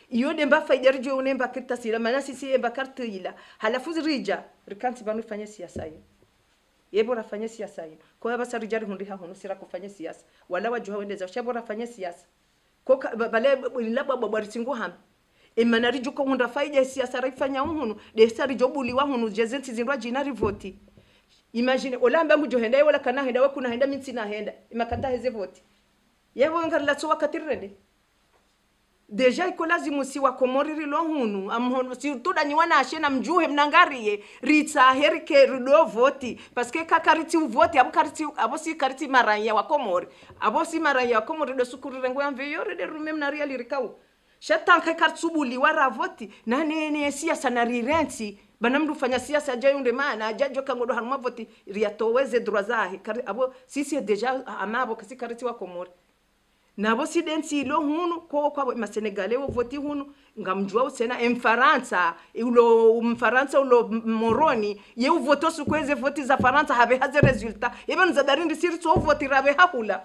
iyo demba faida rijo unemba kirta sila maana sisi emba kartu ila halafu rija rikanti banu fanya siasa hiyo yebo rafanya siasa hiyo kwa hiyo basa rijari hundi ha hono sira kufanya siasa wala wajuha wendeza shabo rafanya siasa ko bale labwa babaritingo ham emana rijo ko hunda faida siasa rifanya hunu de sari jobuli wa hunu jezenti zinwa jinari voti imagine olamba ngujo henda wala kana henda wakuna henda minsi na henda imakata heze voti yebo ngarla so wakati rende deja iko lazimu si wa komoriri lo hunu amhono si tudani wana ashena mjuhe mnangariye ritsa herike rudo voti parce que kakariti voti abo si kariti maraya wa komori abo si maraya wa komori do sukuru rengo amveyore de rumem na real rikau shatanka kartsubuli wara voti na ne siasa na rirenti banamdu fanya siasa jayunde maana jajo kangodo hanuma voti riatoweze drozahi abo sisi deja amabo kasi kariti wa komori nabo sidensi lo hunu ko kwa masenegale wo voti hunu ngamjua usena mfaransa ulo moroni ye uvoto sukweze voti za faransa habe haze resultat even za darindi siri so voti rabe hakula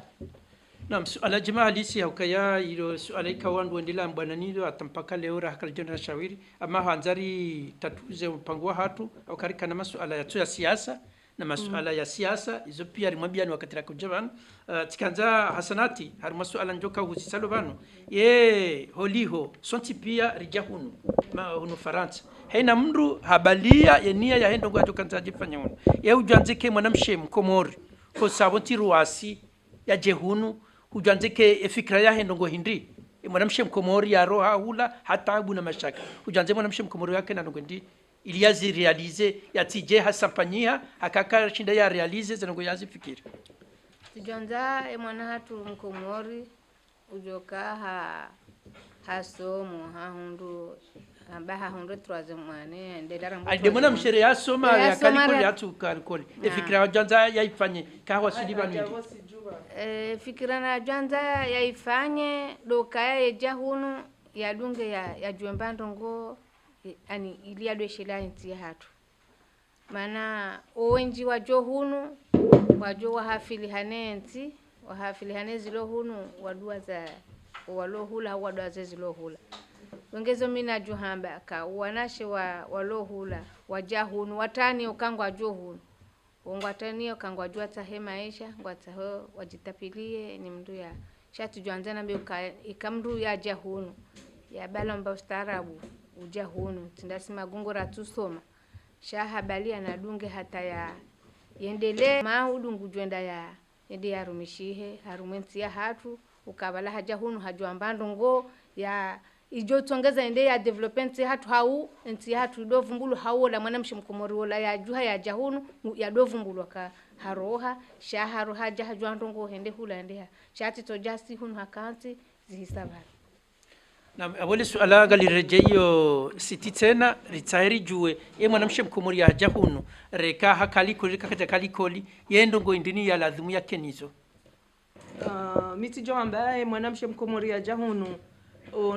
Naam, suala jamaa halisi haukaya ilo suala ikawandu wendela mbwana nilo atampaka leo rahakal jona shawiri ama hanzari tatuze mpangwa hatu au karika na masuala ya siasa na masuala ya siasa izo pia rimwambia ni wakati la kujaban tikanza hasanati har masuala njoka husisalo bano ye holiho sonti pia rijahunu ma hunu faransa haina mndu habalia yenia ya hendo ngwa tokanza jifanya hunu ye ujanzike mwanamshe mkomori ko sabonti ruasi ya jehunu ujanzike fikra ya hendo ngo hindi mwanamshe mkomori ya roha hula hata abu na mashaka ujanze mwanamshe mkomori yake na ngondi iliazi realize yatije hasampanyia akaka shinda ya realize zango yazi fikiri tujonza mwana hatu mkomori ujoka hasomo hundu ambaha hundu troisième année ndedara mbo ade mwana mshere ya soma ya kalikoli yatu kalikoli fikira janza yaifanye kawa sidiba nini fikira na janza yaifanye doka ya jahunu ya dunge ya juembando ngo ani iliadwe shela nti hatu maana owenji wajo hunu wajo wahafili hanezi lo hunu wadua za walohula au wadua zezi lo hula wengezo mina juhamba ka wanashe walohula wajahunu watani ukangwa johunu ongwatani ukangwa jua tahe maisha ngwata ho wajitapilie ni mndu ya shatu juanzana mbi ikamndu ya jahunu ya balomba ustaarabu ujahunu tindasi magungo ratusoma shahabalia na dunge hata ya yendele maudungu jwenda ya ende ya rumishihe harumenti ya hatu ukabala hajahunu hajuambando ngo ya ijo tongeza ende ya development hatu hau enti hatu do vumbulu hau la mwanamshi mkomori wala ya juha ya jahunu ya do vumbulu ka haroha shaharu haja hajuando ngo hende hula ende shati to jasti hunu hakanti zihisabara na awali suala galirejeyo siti tena ritsairi juwe ye mwanamshe mkomori ya jahunu reka hakalikoli kakaja kalikoli yendo ngo indini ya ladhimu ya kenizo miti jo ambaye mwanamshe mkomori ya jahunu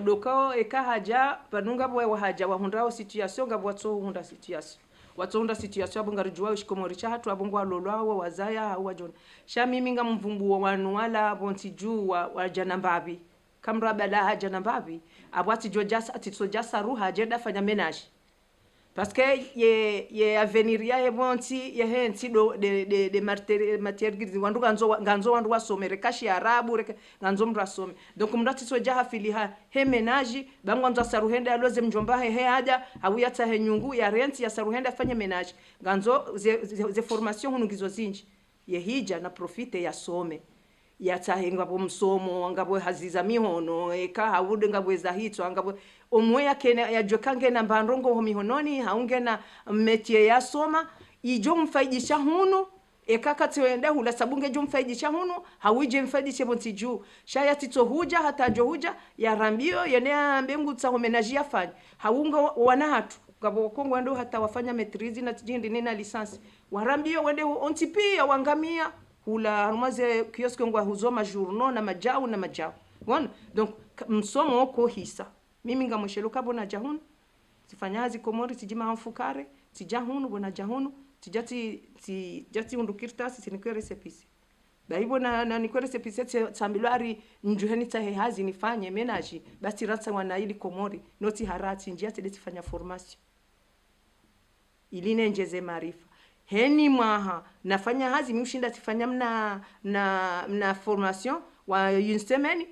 dokao eka haja panunga bwa wahaja wahundao situation ngabwa tso hunda situation watsonda situation abunga rijwa ushikomori cha hatu abungwa lolwa wazaya au wajona sha mimi ngamvumbu wanu wala bonti juu wa janambabi kamra bala haja nambabi abwati jojasa atitsojasa ruha jeda fanya menage parce que ye avenir ya hebonti ye henti do de matière grid wandu ganzo wandu wasomere kashi arabu reke ganzo mra some donc mrati soja hafiliha he menage bangwanza saruhenda aloze mjomba he haja awiyata he nyungu ya rent ya saruhenda fanya menage ganzo ze formation hunugizo zinji ye hija na profite ya some yatahenga bo msomo ngabo haziza mihono eka hawude ngabo zahitso ngabo omwe yake yajwe kange na mbandongo ho mihononi haungena metie ya soma ijo mfaidisha hunu eka katwende hula sabunge jo mfaidisha hunu hawije mfaidishe bonti juu shaya tito huja hata jo huja ya rambio yenea mbengu tsa homenaji afanye haunga wana hatu ngabo kongo ndo hata wafanya maîtrise na tijindi nina lisansi warambio wende ontipia wangamia hula harumaze kioske ngwa huzoma journaux na majao bona donc msomo ko hisa mimi ngamweshelo kabo na jahunu tifanyazi komori tijima hanfukare tijahunu bona jahunu tijati undukirtasi sinikwere sepisi baibo na nikwere sepisi tsambilwari njuheni hazi nifanye menaji basi ratsa wana ili komori noti harati njia tifanya formation iline njeze maarifa heni mwaha nafanya hazi mshinda tifanya mna formation wa yunsemeni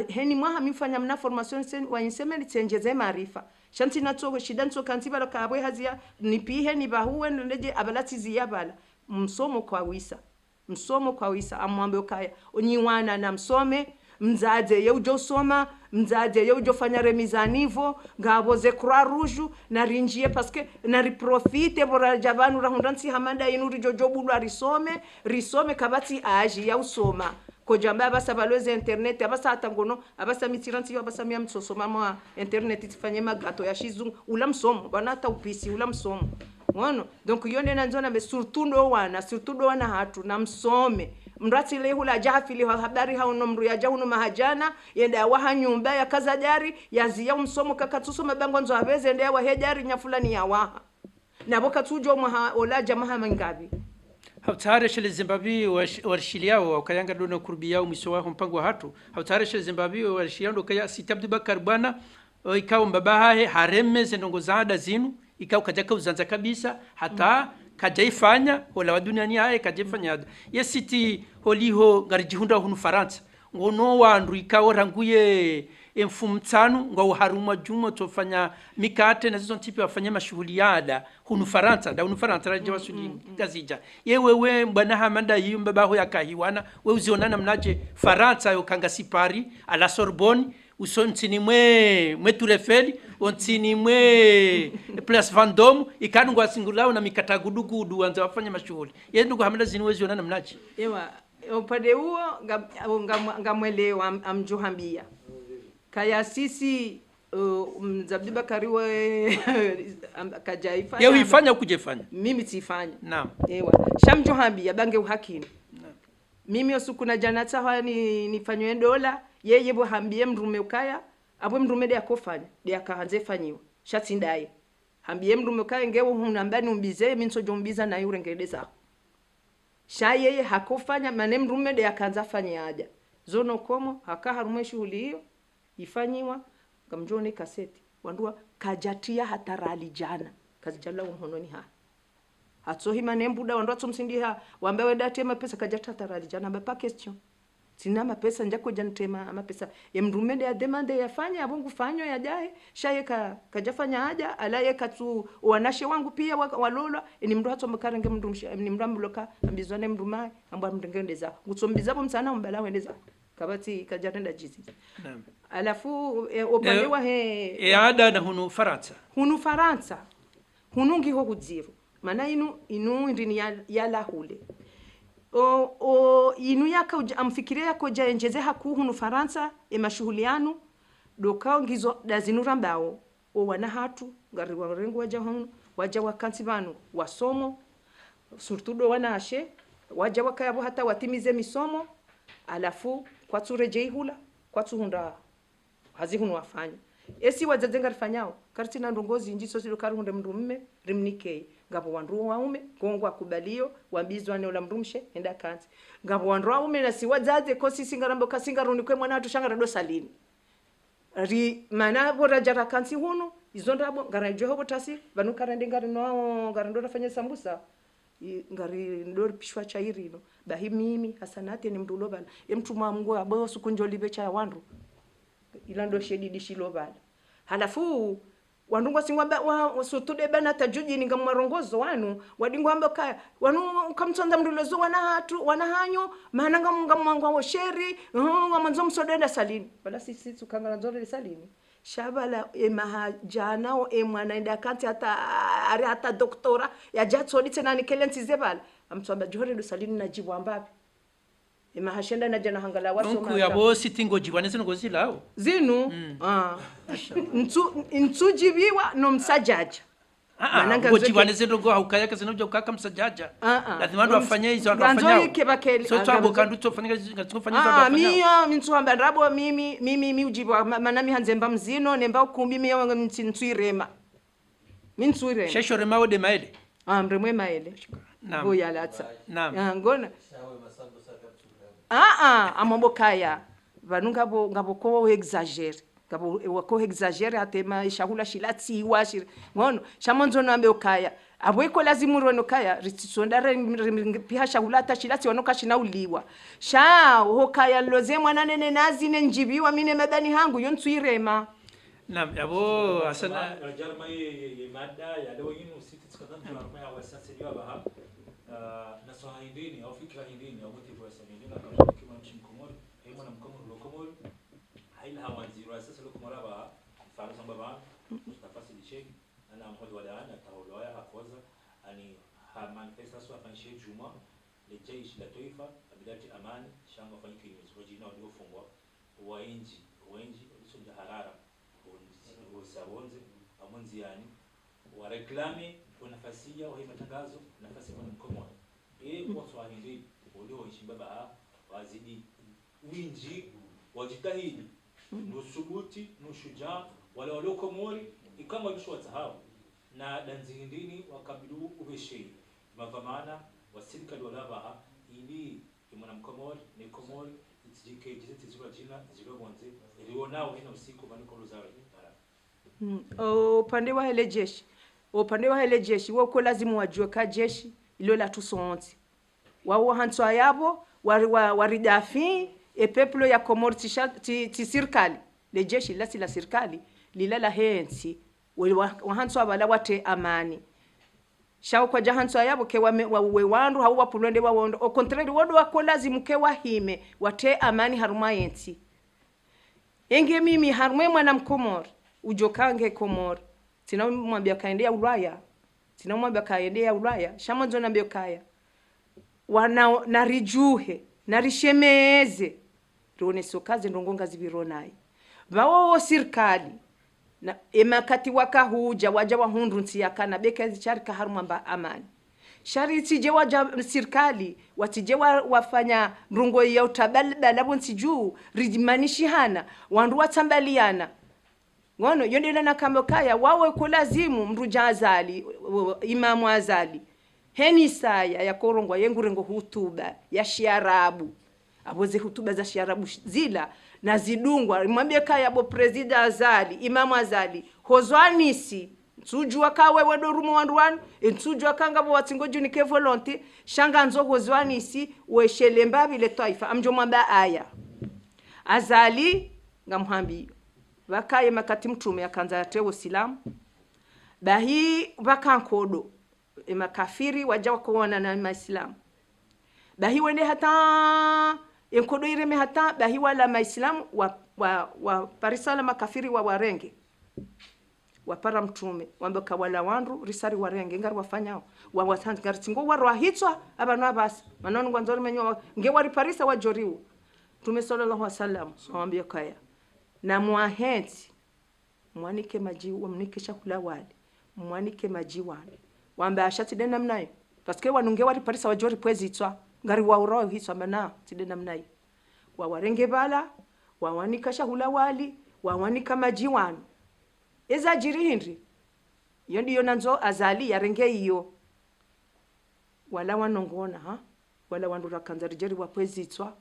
heni mwaha mifanya mna formation wa yunsemeni tsenjeze maarifa shanti natso shida ntso kantiba la kabwe hazia nipihe ni bahuwe ndeje abalati ziyabala msomo kwa wisa amwambe ukaya onyiwana na msome mzaze yeujo soma mzaze yeujo fanya remizanivo ngaboze croix rouge na rinjie parce que na riprofite bora jabanu rahundansi hamanda inuri jojo bulwa risome kabati aji ya usoma ko jamba basa balweze internet abasa atangono abasa mitiranti abasa mia msosoma mwa internet tifanye magato ya shizungu ula msomo banata upisi ula msomo wono donc yone nanzona be surtout do wana hatu na msome mrati le hula jafili habari hauno mru ya jahuno mahajana yenda wa nyumba ya kaza jari yazia msomo kakatusoma bango nzo abeze ndia wa hejari nya fulani ya waha na boka tujo mwa ola jamaa mangabi hautare shele Zimbabwe warshiliao wakayanga dono kurbiao misowa mpango hatu hautare shele Zimbabwe warshiliao kaya sitabdi bakar bwana ikao mbabaha hareme zenongo zaada zinu ikao kajaka uzanza kabisa hata kajaifanya hola wa duniani hae kajaifanya yesiti holiho ngarijihunda hunu Faransa ngono wandu ikao ranguye mfumtanu ngao haruma juma tofanya mikate na zizo tipi wafanya mashughuli yada hunu Faransa raja wasuli gazija yewewe mbwana hamanda hiyo mbabaho yakahiwana we uzionana mnaje Faransa yokanga sipari ala Sorbonne usontini mwe Turefeli ontini mwe Place Vendôme ikanungwa singulao na mikata gudugudu wanza wafanya mashughuli yendu hamanda ziniwezi onana mnaje ewa upande huo ngamwelewa amjuhambia kaya sisi mzabdi bakariwe kajaifanya yeye ifanya kujefanya mimi tifanya naam ewa shamjuhambia bange uhakini mimi osuku na janata hawa nifanywe dola yeye bo hambie mrume ukaya abo mrume de akofanya de akaanze fanyiwa shatindai hambie mrume ukaya ngewo hunambani umbize minso jombiza na yure ngedeza yeye hakofanya mane mrume de akaanza fanya haja zono komo hakaharume shughuli hiyo ifanyiwa ngamjone kaseti wandua kajatia hatarali jana kazijala umhononi ha hatsohi mane mbuda wandua tsumsindiha wambe wenda tema pesa kajata hatarali jana ba question sina mapesa njako jantema mapesa yemrume de demande yafanya abungu fanyo yajae shaye kajafanya haja alaye katu wanashe wangu pia walolo ni mndu hatso mkarenge mndu ni mrambuloka ambizwane mrumai ambwa mndengendeza ngutsombizapo msana mbala wendeza kabati kajatenda jizi naam alafu upande wa ada na hunu Faransa hunungi ho kudziru maana inu ndini ya hule inu yaka amfikiria ko jaenjeze haku hunu Faransa mashuhuliano dokao ngizo dazinura mbao wana hatu ngari warengo waja wakansi banu wasomo surtudo wanashe waja wakayabo hata watimize misomo alafu kwa turejei hula kwa tuhunda hazihunu wafanya esi wazazenga rifanyao kartina ndongozi njiso silo karunde mrumme rimnike ngabo wandu waume kongwa kubalio wambizwa ne ola mrumshe enda kanzi ngabo wandu waume na si wazaze ko sisi ngarambo kasingaruni kwe mwana watu shangara do salini ri mana bora jara kanzi hunu izonda bo ngarajo hobo tasi banu karende ngari no ngarando rafanya sambusa ngari ndori pishwa chairino bahi mimi hasanati ni mdulo bana emtuma Mungu abo sukunjolibe cha wandu ilando shedidi shilo bana halafu wandungwa singwamba wasutude bana tajuji ninga marongozo wanu wadingwamba kaya wanu kamtsonza mdulozo wana hanyo maana ngamangwa wo sheri ngamanzo msodenda salini bala sisi tukangana nzore salini shabala emahajana o emwana enda kanti hata doktora ya jatso litena nikelenti zebala amtsamba johore do salini najibu ambapi hashenda na jana hangala wasoma nku yabo sitingo jiwaneze ngozi lao zinu ntu jibiwa no msajaja ngo jiwaneze ndo haukaya kazi nojo kaka msajaja lazima ndo afanye hizo ndo afanyao so twabo kandu tofanya ngafanya hizo ndo afanyao mimi mtu amba rabo mimi ujibwa manami hanzemba mzino nemba ukumbi mimi mtintwirema mintswire shesho rema de maede mremwe maede naam boya latsa naam ngona amambo kaya vanunga ngabo ko exagere ngabo ko exagere atema shahula shilati washi ngono shamonzo nambe ukaya abweko lazimu rono kaya ritsonda pia shahula ta shilati wanoka shinauliwa sha hokaya loze mwana nene nazi nenjibiwa mine madani hangu yontswirema naam yabo asana jarma mada ya leo yinu siti tukadana jarma ya wasasa yaba na soha hindini au fikra hindini au motivu ya samini na kama mshimkomori hema na mkomori lokomori haila hawanzi rasasa lokomora ba faru samba ba Mustafa Sidishek ana mhodo wala ana tawloya hafoza ani ha manifestation afanyishe juma le jeshi la taifa abidati amani shanga fanyike wajina waliofungwa waenji walisonja harara sabonze amonziani wa reklame kwa nafasi ya matangazo nafasi kwa mkomo watu wa hindi walioishi baba wazidi winji wajitahidi nusubuti nushujaa wale waliokomori ikama wisho watahabu na danzi hindini wakabidu ubeshei mavamana wasirikali walabaha ili imana mkomori ni komori itijike jiziti zura jina zilobonze ilionao hina usiku maniko luzaro upande wa hele jeshi wako lazima wajue ka jeshi ilo la tusonzi wao hantswa yabo waridafi peuple ya Komoro ti serikali le jeshi la serikali lilala hensi wahantswa bala wate amani shao kwa jahantswa yabo ke wawe wandu hau wapulonde wawondo au contraire wodo wako lazima ke wahime wate amani haruma yensi enge mimi harumwe mwana mkomoro ujokange Komoro tina mwambia kaendea Ulaya shamanzo nambio kaya wana narijuhe narishemeze rone sokaze ndongonga zivironai bawo serikali na emakati wakahuja waja wahundu ntiyakana beka zicharika harumamba amani shariti je waja serikali watije wafanya mrungo ya utabalala bonsi juu rijimanishi hana wandu watambaliana ngono yondela na kambokaya wawe kulazimu mruja azali imamu azali heni saya ya korongwa yengurengo hutuba ya shiarabu aboze hutuba za shiarabu zila na zidungwa mwambie kaya bo president azali imamu azali hozwanisi tsujua kawe wedorumo wanduwan tsujua kanga bo watsingoju ni ke volonté shanga nzo hozwanisi weshelemba bile taifa amjo mwamba aya azali ngamhambi wakaye makati mtume akanza yatewo silamu bahi wakankodo makafiri wajawa kuona na maislamu bahi wende hata enkodo ireme hata bahi wala maislamu wa parisala makafiri wa warenge wapara mtume wamboka wala wandu risari warenge ngari wafanyao wawatanzi ngari tingo warwa hitwa abana basi manonu ngwanzori menyo nge wari parisa wajoriwo Mtume sallallahu alaihi wasallam awambia kaya na muahenti mwanike maji mwanike chakula wali mwanike maji wali wamba ashati dena mnayo paske wanunge wari parisa wajori pwezi itwa ngari wa uro hitwa bana tidena mnayo wa warenge bala wawanika chakula wali wawanika maji wani eza jiri hindi yondi yonanzo azali yarenge iyo wala wanongona wala wandura kanzari jeri wa pwezi itwa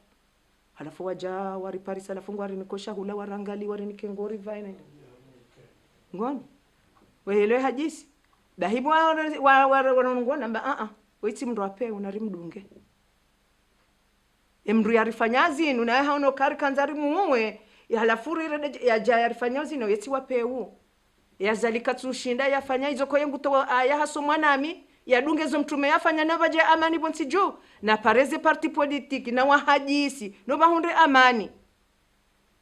halafu waja wari parisa halafu wari nikosha hula warangali wari nikengori vaina ngoni wehelewe hajisi bahibu wanongona mba waiti mndu wape unarimdunge mndu yarifanyazi nunaye hauno kari kanzari muwe halafu ya jaya yarifanyazi no yeti wapeu yazalika tushinda yafanya hizo kwa yengu to aya haso mwanami yadunge zo mtume yafanya na baje amani bonsi juu na pareze parti politiki na wahajisi no bahunde amani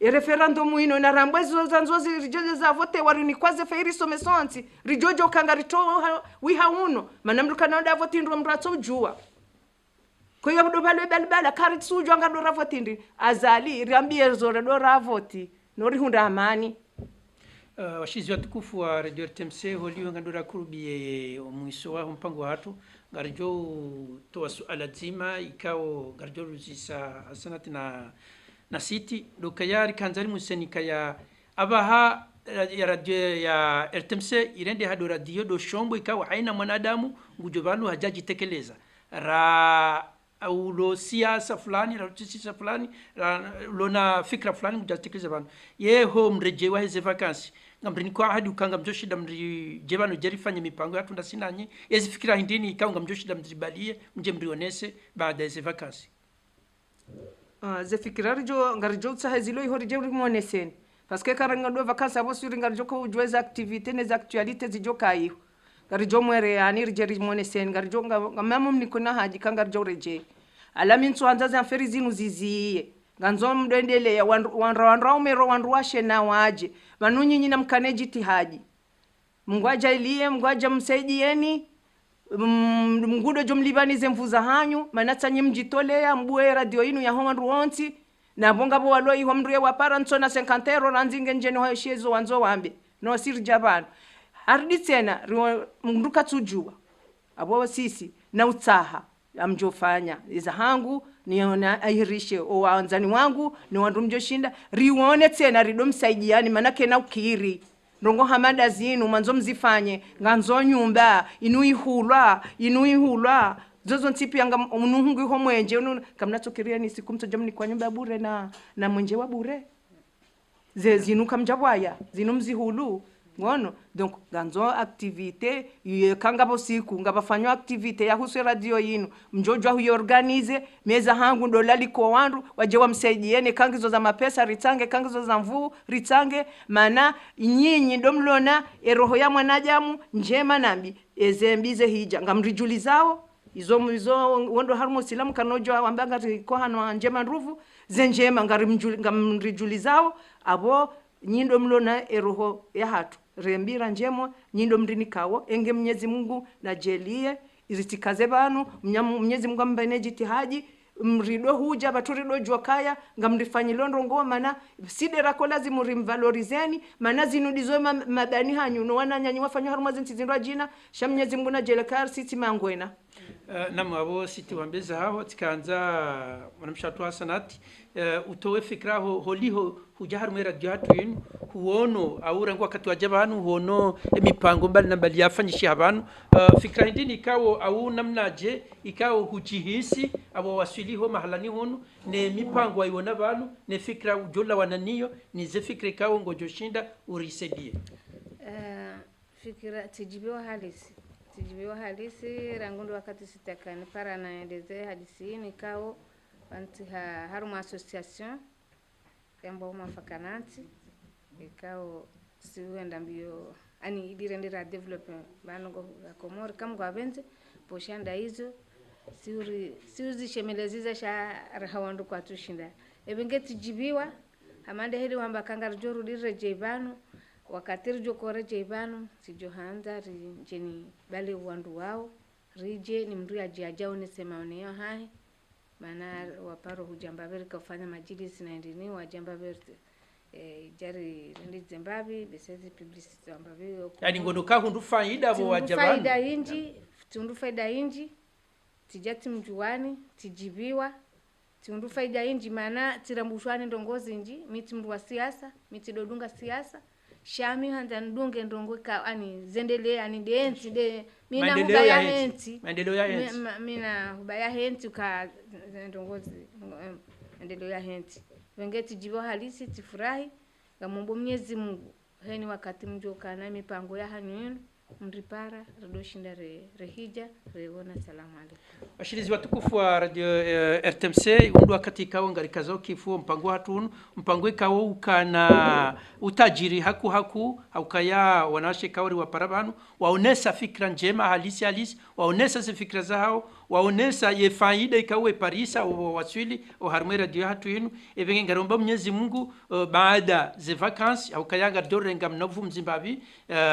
referendum ino na rambwezo zanzozi rijoje za vote warini kwaze feiri somesonsi rijojo kangarito wi hauno manamruka na da vote ndo mratso jua kwa hiyo ndo pale balbala kari sujo anga dora votindi azali riambie zore dora voti nori hunda amani. Washizi watukufu wa Radio RTMC holiwe ngandora kurubie mwiso wa mpango hatu garjo toa suala zima ikao garjo ruzisa sanati na city dokayari kanzari musenika ya abaha ya radio ya RTMC irende hado radio do shombo ikawa haina mwanadamu ngujobanu hajaji tekeleza au lo siasa fulani la siasa fulani lo na fikra fulani ngujatekeleza banu yeho mreje wa hizo vacancy ngambrini kwa hadi ukanga mjoshida mri jebano jerifanye mipango yatu ndasinanye yezi fikira hindini ikaunga mjoshida mribalie mje mrionese baada ya hizo vacancy. Ze fikira rijo ngarijo tsahezilo ihori je rimonesen parce que karanga do vacances abo suri ngarijo ko ujweza activité les actualités zijo kayo ngarijo mwere yani rije rimonesen ngarijo ngamamu mnikona haji kangarijo reje alamin tsoanza za feri zinu ziziye nganzo mdendele ya wanra umero wanruashe na waje manunyinyi na mkaneji tihaji mngwaja ilie mngwaja msaidieni mngudo jomlibanize mvuza hanyu manatsanyi mjitolea mbue radio inu ya honga ruonti na bonga bo waloi homdrie wa parantso na 50 ranzinge njeni ho shezo wanzo wambe no sir jaban ardi tena mnduka tujua abo sisi na utsaha amjofanya iza hangu niona ahirishe owanzani wangu ni wandumjo shinda riwone tena ridomsaidiani manake na ukiri ndongo hamada zinu manzo mzifanye nganzo nyumba inuihulwa zozo ntipi yanga unuhungu ho mwenje kamna tokiria ni siku mtojamni kwa nyumba bure na mwenje wa bure zinu kamjabwaya zinu mzihulu ngono donc ganzo activité kanga bosiku ngabafanywa activité ya husu radio yinu mjojwa huyo organize meza hangu dolali kwa wandu waje wamsaidieni kangizo za mapesa ritange kangizo za mvu ritange mana nyinyi domlona eroho ya mwanajamu njema nambi ezembize hija ngamrijulizao izo wondo harmo silamu kanojo ambanga ko hano njema nruvu zenjema ngamrijulizao abo nyindo mlona eroho ya hatu rembira njemo nyindo mndini kawo enge Mwenyezi Mungu na jelie izitikaze banu Mwenyezi Mungu ambane jitihaji mrido huja baturido jwakaya ngamrifanyilo ndongoma na sidera ko lazima rimvalorizeni mana zinudizo madani hanyu no wananyanyi wafanywa haruma zintizinwa jina sha Mwenyezi Mungu na jelekar siti mangwena. Namu abo siti wambeza hao tikanza mwanamshatu hasanati utowe fikra holiho hujaharume radio hatu yinu huono aurangu wakati wajabanu huono mipango mbali na mbali yafanyishi habanu fikra hindini ikawo au namnaje ikawo hujihisi abo wasiliho mahalani hono ne mipango waiwona banu ne fikra ujola wananiyo ni ze fikra ikawo ngojoshinda urisedie. Fikira tijibiwa halisi rangundu wakati sitakani para naendeze hadisi nikawo wanti haruma association kamba umafakanati ikao siwenda mbio ani idirendera development banongo Komori kama kwa benze poshanda hizo siuzi shemeleziza sha rahawandu kwa tushinda ebengeti jibiwa amande heli wamba kangar joru dirje banu wakati rijo kore jebanu sijohanza rijeni bali wandu wao rije ni mndu ajajao ni semaoneo hai mana waparo hujamba veri kufanya majilisi na ndini wajamba veri jari rendi Zimbabwe besezi publicity ambavyo yani ngodoka hundu faida bo wajabani faida inji tijati mjuani tijibiwa tundu faida inji mana tirambushwani ndongozi inji miti mru wa siasa miti dodunga siasa shami handa ndunge ndongo ka ani zendele ani denti de mina hubaya henti maendeleo ya henti mina hubaya henti ka ndongozi maendeleo ya henti wengeti jibo halisi tifurahi ngamombo Mwenyezi Mungu heni wakati mjoka na mipango ya hanyu mripara redoshinda rehija reona salamu alaykum. Washirizi watukufu wa radio RTMC undu wakati ikawo ngarikazo kifuo mpango hatunu mpango ikawo ukana utajiri haku haukaya wanashe kawari wa parabanu waonesa fikra njema halisi waonesa ze fikra zao waonesa ye faida ikawe parisa o waswili o harmwe radio hatu yenu evenge ngaromba Mwenyezi Mungu baada ze vacances au kayaga dorenga mnavu Mzimbabwe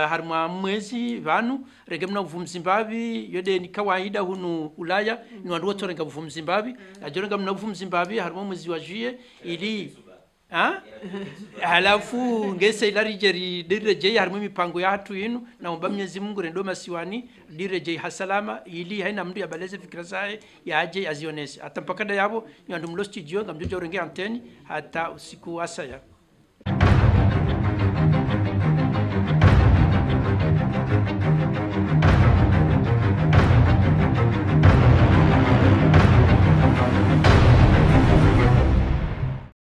harmwa mwezi vanu rege mnavu Mzimbabwe yode ni kawaida hunu Ulaya ni wandu wotorenga mvu Mzimbabwe ajorenga mnavu Mzimbabwe harmwa mwezi wa juillet ili halafu ngese ilarijeri direjei harimo mipango ya hatu yenu naomba Mwenyezi Mungu rendo masiwani direjei hasalama ili haina mndu yabaleze fikira zae yaje azionese hata mpakada yabo nyandu mlo studio ngamjojo renge anteni hata usiku asaya